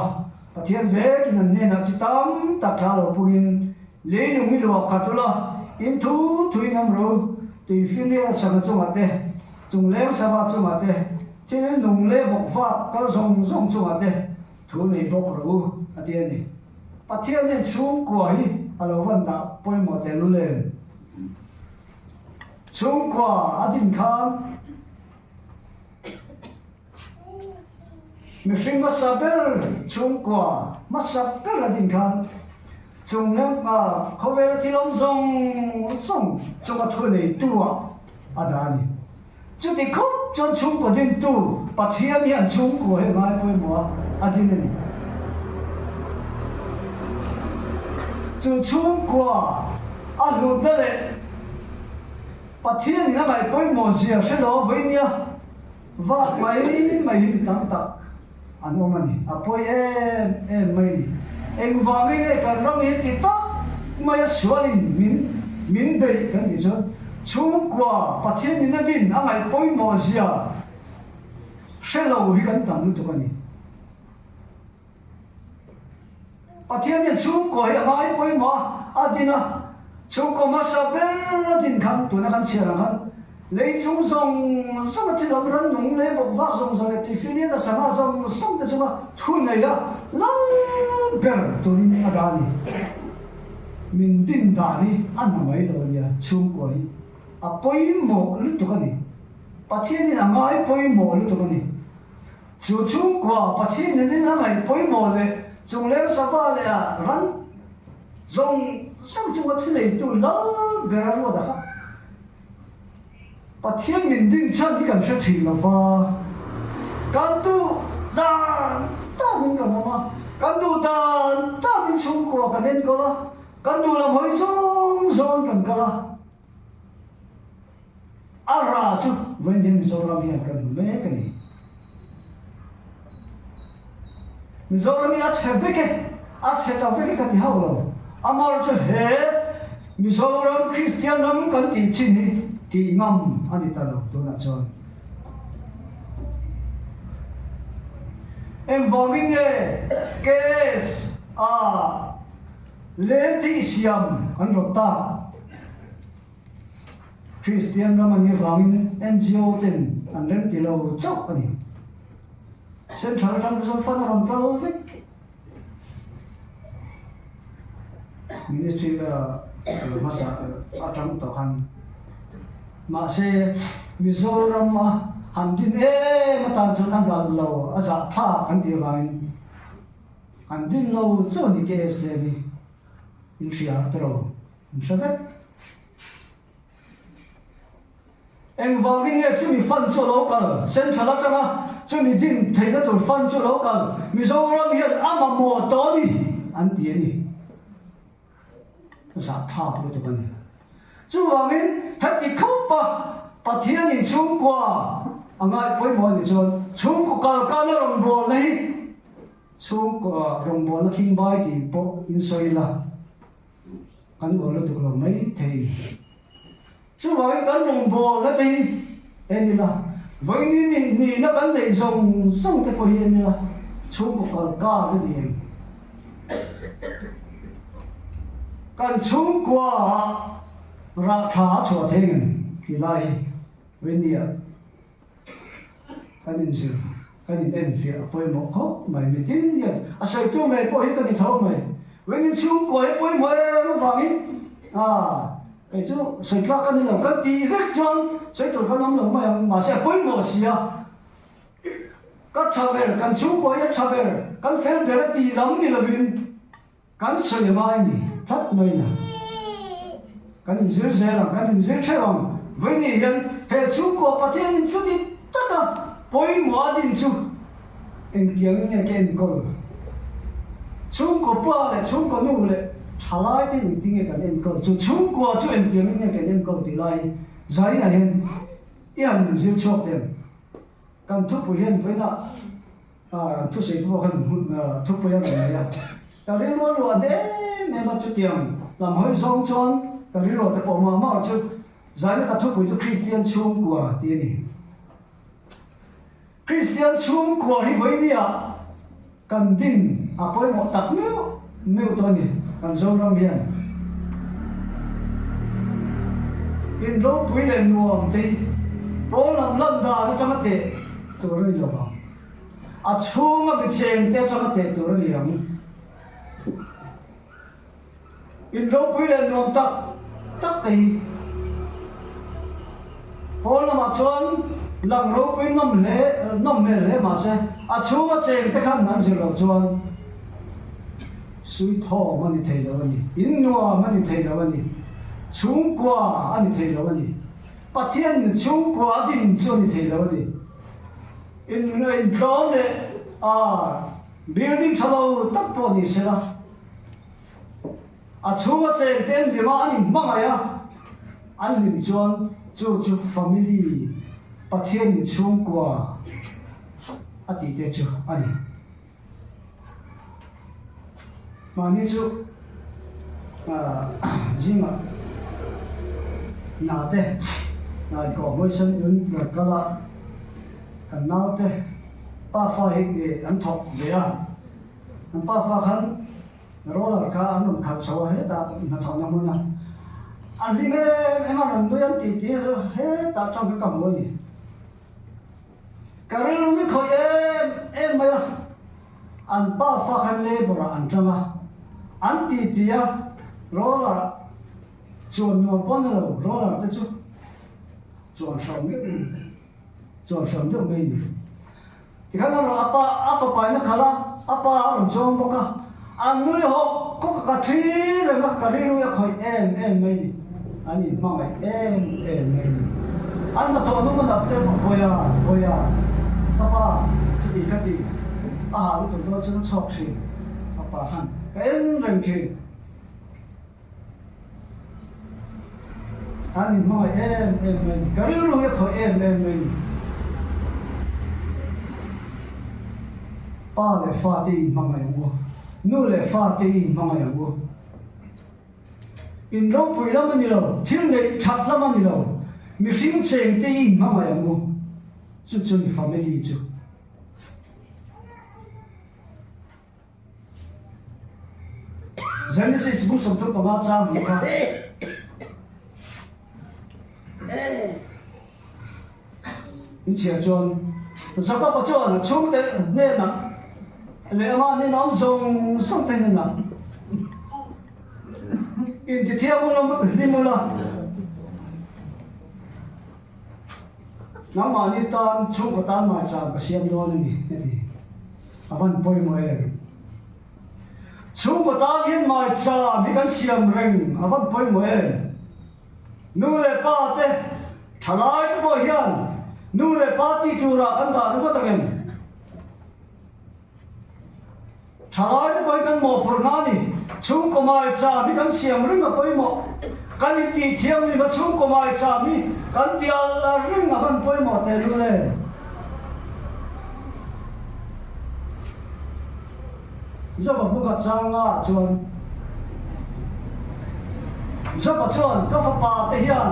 bắt thiên về cái này nó chỉ tắm tập thao rồi bùn lấy những cái đồ cắt đó in thu thui năm rồi thì phiên đi sang trong mặt đây trong leo sang vào trong mặt đây thế nên nung leo bọc phát cái rong rong trong mặt đây thu này bọc rồi ở đây này bắt thiên này chung quả hi alo vẫn đã bôi một cái luôn lên chung quả ở đình khang mình sinh mất sắp chung quả mất sắp ở đình khang chung lên mà không phải là thì long song chung cái thôi này tua ở đây này chứ thì không cho chung của đến tu bắt thiên hiện chung của hệ mai bôi mùa ở đây này chứ chung của ở luôn đó này bắt thiên nó mày bôi mùa gì sẽ đó với nhau và mày bị tăng tắc anh ông này à bôi em mày em vào cái cái rong hết thì tóc mà xóa đi min đây cái gì chứ chung qua bắt thiên nó din anh ấy bôi mồ gì à sẽ lâu hi cái tầm lúc đó này bắt thiên nó chung qua anh ấy bôi mồ à đi na chung qua mà sao bên nó din khăn tụi nó khăn chia ra khăn lấy chung dòng xong rồi thì nó rắn nung lấy một vác dòng rồi thì phía này là sao dòng xong thì sao thu này đó lắm bèn tụi mình ở đây mình tin đã đi ăn mấy rồi nha chung quay à bôi mồ lúc tụi này bắt thiên là ngay bôi mồ lúc tụi này chú chung qua bắt thiên này là ngay bôi mồ này chung lấy sao vậy à rắn dòng xong chung thu này tụi lắm bèn rồi đó bắt thiên mình định chân cái cảm giác thì là pha can tu đàn ta mình làm mà can tu đàn ta mình chung qua cái nên có là can tu làm hơi rong cần cái là ara chứ when them so làm hiện cần mấy cái này mình so làm hiện sẽ tao về cái thì hậu rồi amar cho hết mình so làm Christian làm cần thì chín đi thì ngầm anh đi tao tôi đã cho em vào mình nghe case lên thì xiêm anh đọc ta Christian làm anh vào mình NGO tên anh lên thì lâu chốc anh xem thằng trong số phân làm tao vậy ministry là masa trong tàu hành mà sẽ Mizoram mà hành tin mà tan chân ăn đàn lâu à dạ tha anh đi vào hành tin lâu cho những cái sẽ đi in xia trâu in sao vậy em vào cái nghe chứ mình phân cho lâu cần xem cho lắm mà chứ mình tin thấy nó tụi phân cho lâu cần Mizoram hiện ăn mà mùa đó đi anh tiền đi dạ tha luôn tụi mình chú vào mình hết thì khóc bà thiên nhìn chung qua anh ai bối mồi thì chọn chung của cả nó rồng bò này chung của rồng bò nó kinh bay thì bộ in soi là kan go lo tu lo mai thei chu wai kan rong bo la ti en la với ni nó kan dei song song te ko hian la chu ko ka te ni kan chung qua ra tha chua theng ki lai với ni kan in sir kan in en fi apoi mo ko mai mi tin ya a sai tu me po hi kan ni thau mai với ni chung qua poi mo nó vang cái chú sợi tóc cái này là cái tí vết chân sợi tóc cái nấm lồng mà sẽ quấy mỏ xì cái chả về cái chú quấy cái chả về cái phèn về tí lắm đi là vì cái sợi mai này thắt nơi nè cái này dễ dễ là cái này dễ chơi bằng với này hiện hệ chú của bà thiên chú đi tất cả quấy mỏ đi chú em tiếng nghe cái em câu chú của bà này chú của nụ này trả lại thì mình tiếng cái nên câu chú chung qua chú em tiếng cái nên câu thì lại giải là hiện yên dễ chọc dem cần thuốc bồi hiện với nó thuốc sĩ thuốc hình thuốc bồi hiện này cái đấy luôn rồi đấy mẹ mà chú tiền làm hơi rong tròn cái đấy rồi thì bỏ mà chú giải là cái thuốc bồi cho Christian chung qua thì này Christian chung qua thì với đi cần tin với một tập nếu tôi nhỉ kan zo ram hian in ro pui le nuam te ro lam lam da nó chang te tu ro lo ba a chunga bi chen te chang te tu ro liang in ro pui le nuam tak te ro lam a chon lang ro pui nom me le ma se a chunga chen te khan nan zir lo chuan suy thọ mà đi thấy đâu vậy, in nua mà đi thấy đâu vậy, chung qua anh đi thấy đâu vậy, bắt thiên chung qua đi cho đi thấy đâu vậy, in đó này building thâu tấp vào đi xem chung qua chơi tên thì mà anh mang ai anh đi chọn chú family, bắt thiên chung qua anh đi để cho anh mà như chú riêng nào thế nào có mỗi sân yến là cái là cái nào thế ba pha hết để ăn thọ về ăn ba pha khăn rồi là cái ăn nông khát sâu hết ta nó thọ nhau muốn ăn đi em ăn nuôi ăn tí rồi hết ta trong cái cầm luôn gì cái này lúc khởi em bây giờ ăn ba pha khăn lê bora ăn trăng anh ti tia rồi là chuồn nhom con rồi là cái chú chuồn sống được mình thì cái nào là apa phải nó khá là apa làm chong bốc à anh nuôi họ có cả thi rồi mà cả đi nuôi khỏi em mình anh nhìn mà em mình anh mà thôi nó mà đập tên boya apa chỉ cái gì lúc đó chúng nó chọc gì apa han cái rừng thì anh nói em mình cái lúc ấy khỏi em mình ba lệ pha đi mà ngày mua nu lệ pha đi mà ngày mua in đâu bùi lắm anh nhiều thiên này chặt lắm anh nhiều mình sinh chèn đi mà ngày mua chú đi family chú Genesis book sampai pembaca buka. Ini John, siapa pacuan? Chung te nena, lema ni nam song te nena. Ini dia mula limula. Nama ni tan chung ko tan mai sa kasiam do ni. Aban poi mo chúng ta ta hiến mai cha bị cắn xiêm rình à vẫn phải mày nu lệ ba te trả lại cái bồi hiền nu lệ ba ti tu ra ăn ta nu có tăng trả lại cái bồi căn mỏ phun nani chúng có mai cha bị cắn xiêm rình mà bồi mỏ căn ti thiêm đi mà chúng có mai cha bị cắn tial là rình à vẫn bồi mỏ te nu lệ giờ mà bữa gặp cha nga chuan zo pa chuan ka fa pa te hian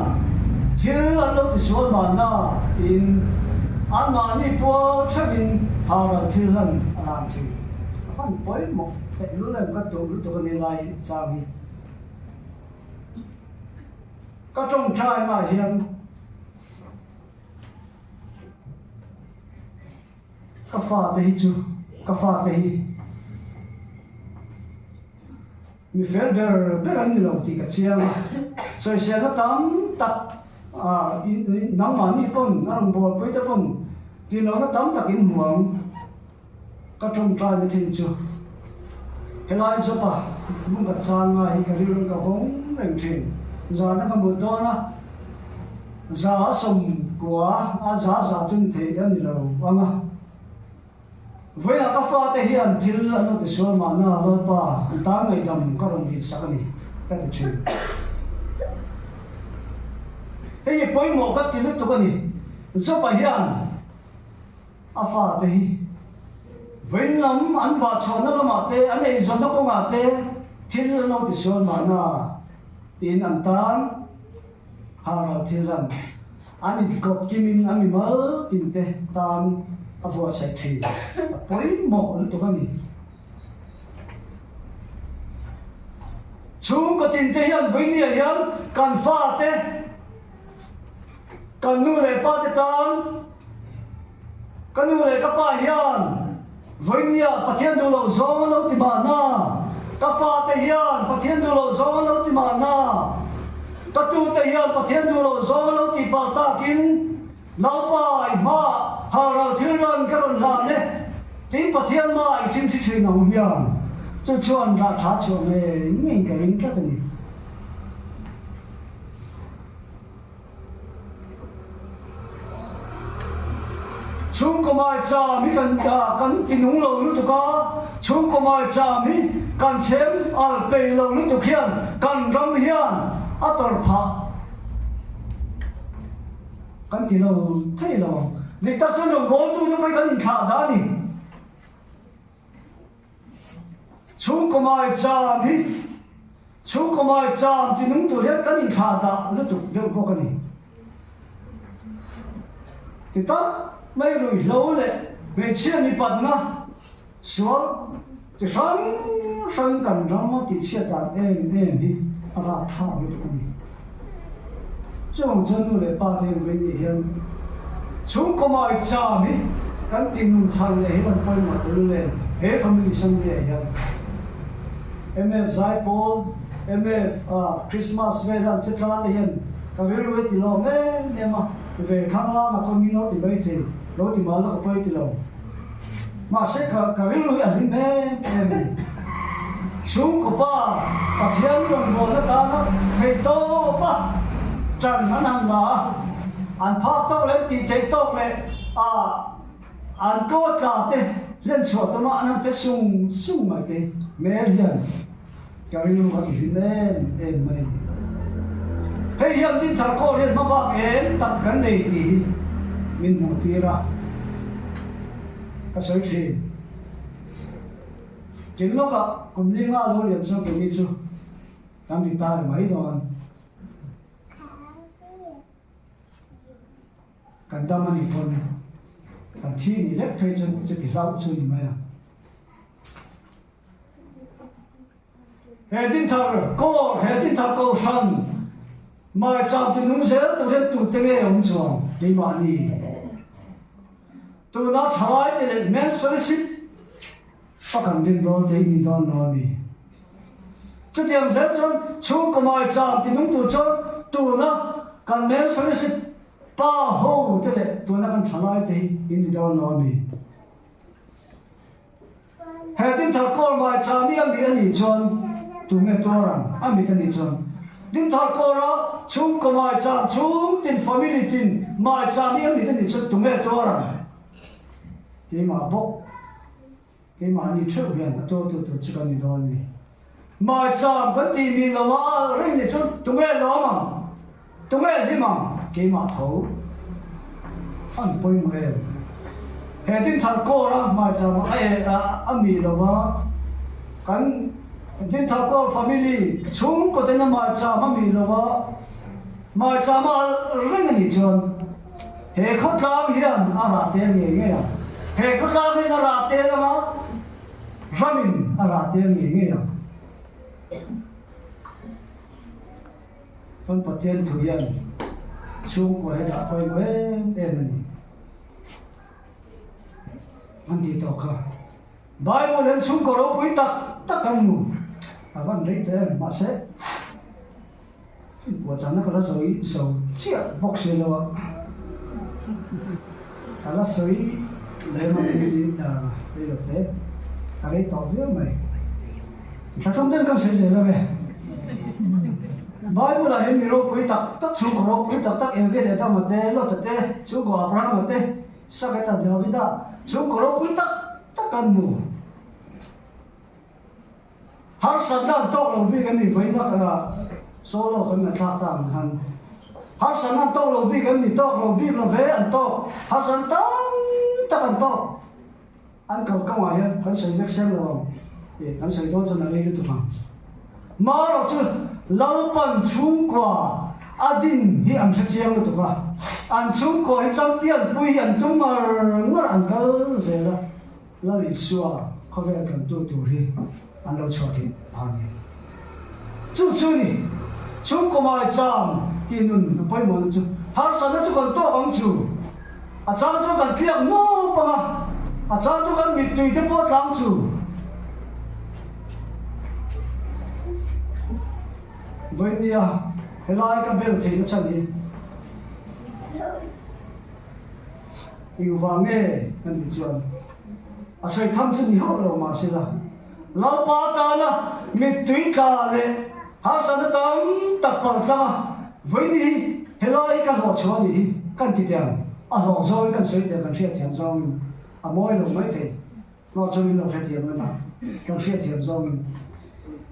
thil an lo ti sual ma na in an ma ni po thamin hara thil an alam chi fan poi mo te lu lem ka to ni lai cha mi ka trong trai ma hian ka fa te hi chu ka fa te hi mi fer ber an ni lo ti ka chiang so se na tam tak nang ma ni pon nang bol poi ta pon ti no na tam tak in muang ka trong trai ni tin chu helai zo pa mung ka chang ma hi ka ri ron ka hong reng thin za na ka mu do na za som kwa a za chung the ya ni lo anga với là các pha thể hiện thì là nó để số mà nó là ba ta ngày đầm các đồng chí sắc này các đồng chí cái gì bối mộ các tiếng tụi cái này giúp bài hiện à pha thể với lắm ăn vào chọn nó mà thế anh ấy dùng nó cũng mà thế thì là nó để số mà nó tiền ăn tan hà là thì là anh ấy cột kim in anh ấy mở tiền thế tan a bua sai thi poi mo to ka ni chung ko tin te hian với ni hian kan fa te kan nu le pa te tan kan nu le ka pa hian với ni pathian du lo zo lo ti ma na ka fa te hian pathian du lo zo lo ti ma na ka tu te hian pathian du lo zo lo ti pa ta kin lao pai ma hara thiran karon la ne tin pathian mai chin chi chi nong mian chu chuan ra tha chuan ne ngin ka ring ka ni chung ko mai cha mi kan tinung lo lu tu ka chung ko mai cha mi kan chem al pe lo lu tu khian kan ram hian ator pha kan ti lo thei lo ni ta chu no go tu mai kan kha da ni chung ko mai cha ti nung tu le kan kha da lu tu de ko kan ni ti ta mai rui lo le be chia ni pat na so ti sang kan ram ti chia da em hi ara tha lu tu ni chung chân nu le pa de ve ni hian chung ko mai cha mi kan tin thang le hian poi ma tu le he family sang le hian mf zai pol mf christmas ve ran che tla le hian ka ve ru ti lo me ne ma ve khang la ma kon mi no ti bai the lo ti ma lo ko poi ti lo ma se ka ve ru ya ni me em chung ko pa pathian rong mo na ta na thei to pa chân nó nằm đó anh phát tao lên thì thấy tao lên anh có cả thế lên sổ tao nó anh thấy sung mà thế mẹ liền cái luôn có thể lên em mày hay hiện tin thật có liền mà bác em tập cái này thì mình một tí ra cái sợi chuyện chính lúc đó cùng đi ngã luôn liền sau cái gì chứ đang đi ta mấy đoạn kan da mani pon kan thi ni lek phei chen che ti lau chu ni ma ya he din thar ko san mai cham ti nung se tu re tu te nge ong chuang ti ma ni tu na thalai te le men's fellowship pa kan din ro te ni don no ni chu tiam se chon chu ko mai cham ti nung tu chon tu na kan men's fellowship pa ho te le tu na kan thalai te in do no ni he tin thar ko mai cha mi am bi ani chon tu me to ram am bi tani chon din thar ko ra chung ko mai cha chung tin family tin mai cha mi am bi tani chon tu me to ram ke ma bo ke ma ni chu hian to chi kan ni do ni mai cha ban ti ni lo ma ring ni chon tu me lo ma tu me di ma ke ma tho an poi mo he tin thar ko ra ma cha ma ai a mi lo wa kan din thak ko family chung ko te na ma cha ma mi lo wa ma cha ma ring ni chon he khot kam hiam a ra te nge nge ya he khot kam ni na ra te na ma ramin a ra te nge nge ya con patien thu yan chung ko he da poi ko em ni man di to ka Bible lên chung ko ro pui tak kan mu awan rei te ma se wa chana ka la soi so chia box se lo ala soi le ma ni le lo te ai to vi mai ta trong den kan se la be Bible la hen mi ro pui tak chung ko ro pui tak em ve le ta ma te lo te chung ko Abraham ma te sa ka ta David chung ko ro pui tak kan mu har sandan to lo bi kan ni voi na ka solo kan na ta ta han har sandan to lo bi kan ni to lo bi lo ve an to har san ta kan to an ka ka wa ya kan sai nek sem lo e kan sai do chan na le tu fa ma ro chu lau pan chung kwa adin hi am cha chiang tu fa an chung ko hi champion pui an tu mar ngar an kal ze la la li suwa ko ve kan tu hi an lo chwa thi ani chu ni chung ko mai cham ti nun poi mon chu har sa na chu kan to ang chu a chang chu kan kiak mo pa ma a chang chu kan mit tui te po tang chu voi nia helai ka bel thei na chani yu wa me kan di chuan a sai tham chu ni ho lo ma se la lau pa ta na mit tui ka le har sa na tam tak pal ta voi ni helai ka ho chwa ni kan ti tiang a ho zo kan sei te kan sia thiam zong a moi lo mai the lo chu ni lo the thiam na kan sia thiam zong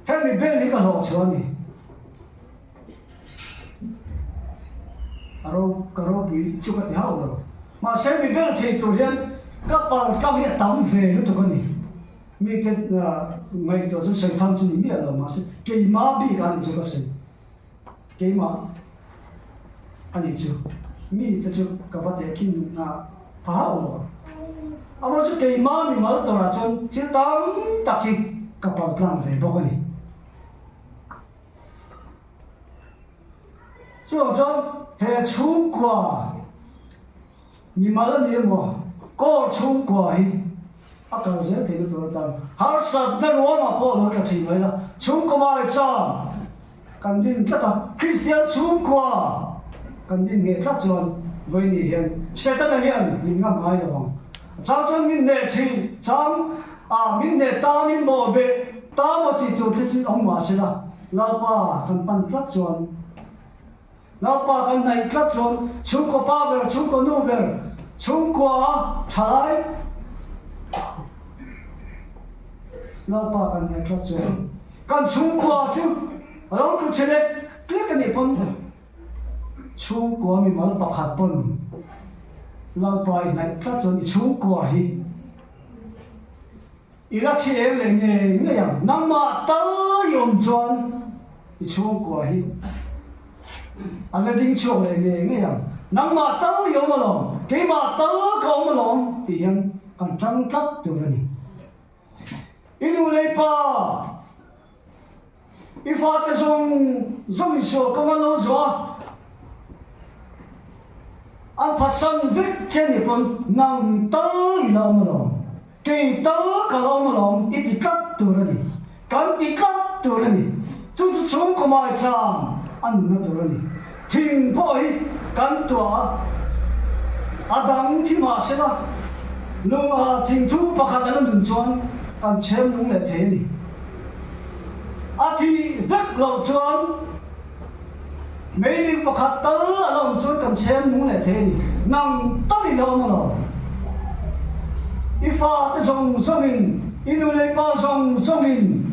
he mi bel hi ka ho chwa ni aro karo bi chu ka ti hao lo ma se mi bel the tu hian ka pal ka mi tam ve lu tu kan ni mi ke ngai to se sai tham chu ni mi lo ma se ke ma bi ka ni chu ka se ke ma ani chu mi te chu ka ba te kin na pa hao lo aro se ke ma mi ma to ra chon ti tam ta ki ka pal tlang ve bo ka ni chu chon he chung kwa mi ma la ni mo ko chung kwa hi a ka ze te do ta har sat na ro ma po lo ka thi mai la chung ko mai cha kan din ka ta Christian chung kwa kan din nge ka chon voi ni hian se ta na hian min ngam mai la bang cha chon min ne thi chang a min ne ta min mo be ta mo ti tu chi ong ma se la la pa kan pan ka chon lau pa kan nai klat chon chung ko pa ber chung ko nu ber chung ko thai lau pa kan nai klat chon kan chung ko chu alo tu chele kle kan ni pon chung ko mi mal pa khat pon lau pa nai klat chon chung ko hi ila chi em le nge yang nang ma ta yom chon chung ko hi anh ấy tính chuộc lại nghề nghe rằng nắng mà tớ yếu mà lòng cái mà tớ không mà lòng thì anh còn trăng cắt từ này inu lấy pa ifa cái dùng số công an lâu rồi anh phát sinh viết trên này còn nắng tớ yếu mà lòng cái tớ không mà lòng ít thì cắt từ này cắn thì cắt từ này chú chúng có mai chăng anh nó từ này thình phơi cắn tua Adam thì mà sẽ là nung thình thu bạc hạt anh đun chuan anh xem nung lệ thế này thì vết lầu chuan mấy linh bạc hạt tớ lầu chuan anh xem nung lệ thế này nang tali lâu mà lâu ifa cái song mình inu lấy ba song mình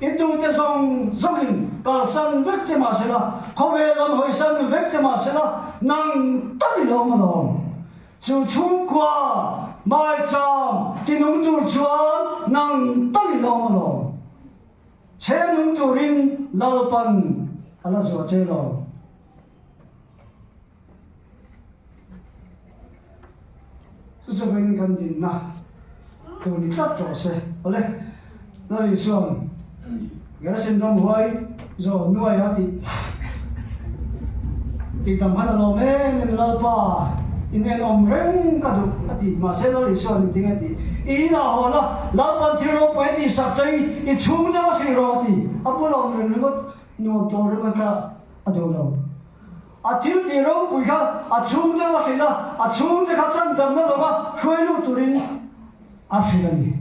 itu te song in ka san vek che ma se la khove lam hoi san vek che ma se la nang ta di lo ma lo chu chung kwa mai cham ti nung tu chuan nang ta di lo ma lo Chem nung turin lalpan ala zo chelo. Su veng kan din na. Tu ni tat to se. Ole. Na li son. Gara sen dom hoi zo nuai ati. Ti tam han lo men lalpa. Inen om reng ka du ati ma se lo li son ting ati. Ina hola lalpan tiro poeti sakchai I chung de si ro ti. Apolo men ngot no to re ka adolo. Atil tiro puika a chung de si la a chung de ka chan dam na lo ba khoi lu turin a shirani.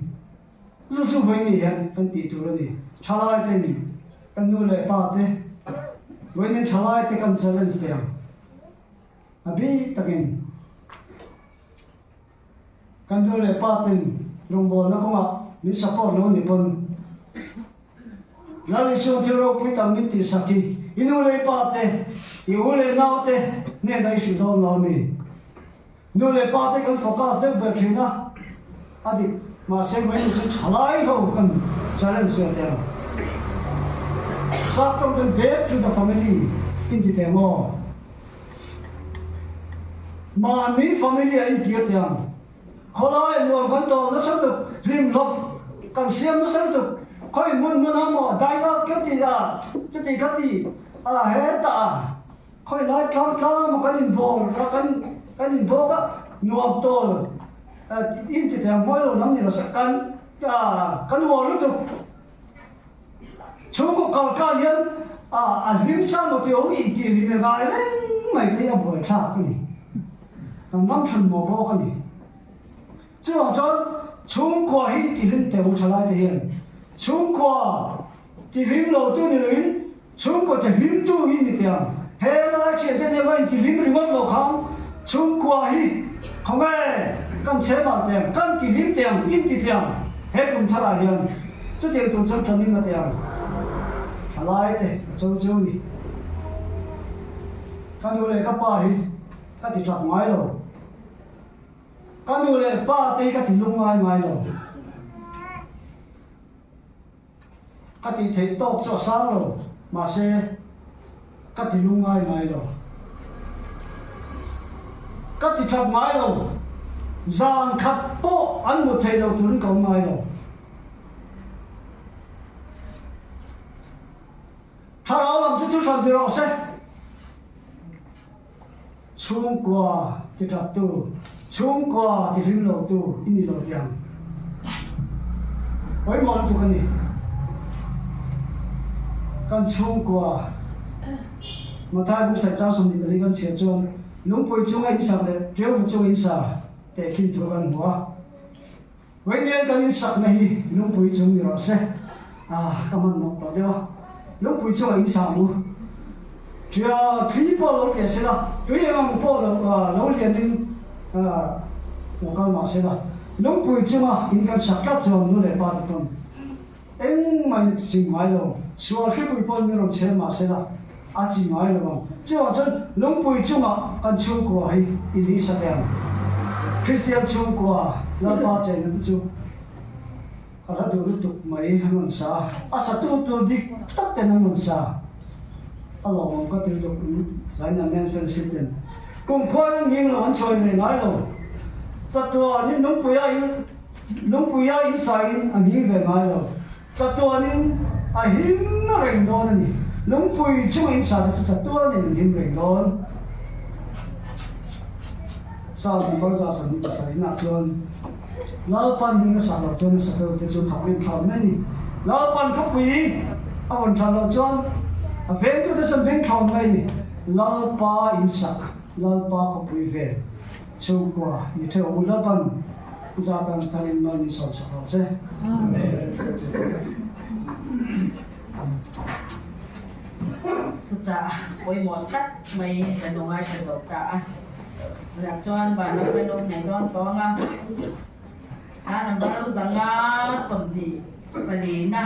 Zu veng ni yan kan ti tu ni. Chalai te ni. Kan nu le pa te. When chalai te kan challenge te. Abi takin kan tu le pa ten long bol na ko nga ni support no ni pon lali so tiro pui tam ni ti saki inu le pa te I ule na te ne dai shi do no ni nu le pa te kan focus de ba thina adi ma se when ni chalai ho kan challenge te sa from the back to the family in the demo ma ni family in kia te Kolai nuam kan to na sang tu rim lop kan siam na sang tu koi mun amo dai la kati da chati kati a he ta koi lai kam mo kan in bol sa kan in boga nuam to in ti ta mo lo nam ni lo sa kan wo lu tu chung ko ka yan a rim sa mo ti o I ti ri me ga mai te a boi tha ni kan nam chun mo bo ka ni这往说中国一地人得不出来的人，中国地人老多的人，中国的人多一点，后来现在的问题人们老看，中国一，看哎，跟车马的，跟地人的，一地的，还跟出来人，这点都是证明了的，出来的，走走的，看到那个巴西，他就出卖了。kan nu le pa te ka ti lungai ngai lo ka ti the tok cho sa lo ma se ka ti lungai ngai lo ka ti thap ngai lo zang khat po an mu thei lo tun ko ngai lo thao lam chu chu san ti ro se chung qua ti thap tu chung qua thì rim lâu tu ini lâu tiang, oi mon tu kan ni, kan chung qua, mà thay bút sai cha sum ni beli kan chia chung, nung pui chung ai sa le, treo chung ai sa, te kin tu kan hua, oi nian kan in sak nahi, nung pui chung ni ro se, kaman mo ta dewa, nung pui chung ai sa mu, chia khi po lo ke se la, tui yang po lo lian din我讲嘛是啦，侬背住嘛，应该十家做侬来八分，咪是买咯，说去背半那种车嘛是啦，是买了嘛，即话说侬背住嘛，跟超过係一年十樣 ，Christian 超過那八隻人做，佢度讀咪係問啥，實都啲得嘅係問啥，羅王嗰條讀使人咩分析嘅。公開應來在嚟買咯，實到你農配啊應晒啊應嚟買咯，實到你啊險啊人多你，農配出應晒實到你險人多，三年嗰陣時你使那陣，老闆應該實落陣實到佢做頭面頭咩你，老闆佢會啊揾實落陣，啊飛到啲上邊頭咩你，老闆應實。lalpa ko puive chukwa ni the ulapan zatan tanin man ni so se cha oi mo chat mai da no ngai se do ka la chuan ba no pe no nei don to nga nam ba zanga som di palina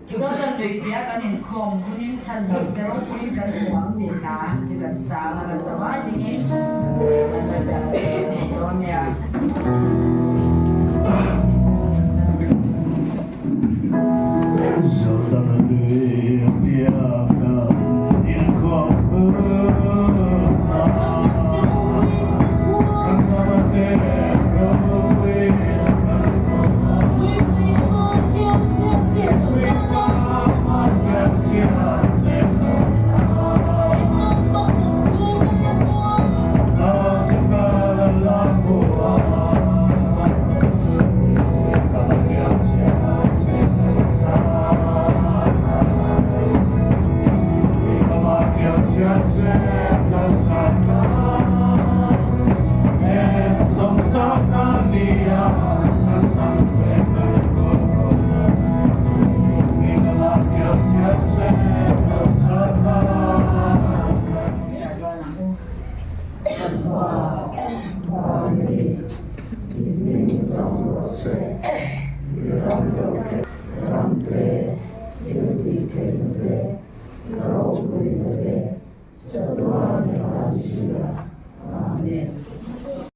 do tan de pia kan in khom kunin chan do te ro kunin kan huang ni ta ni kan sa ma kan sa mai ni nge da don ya Amen.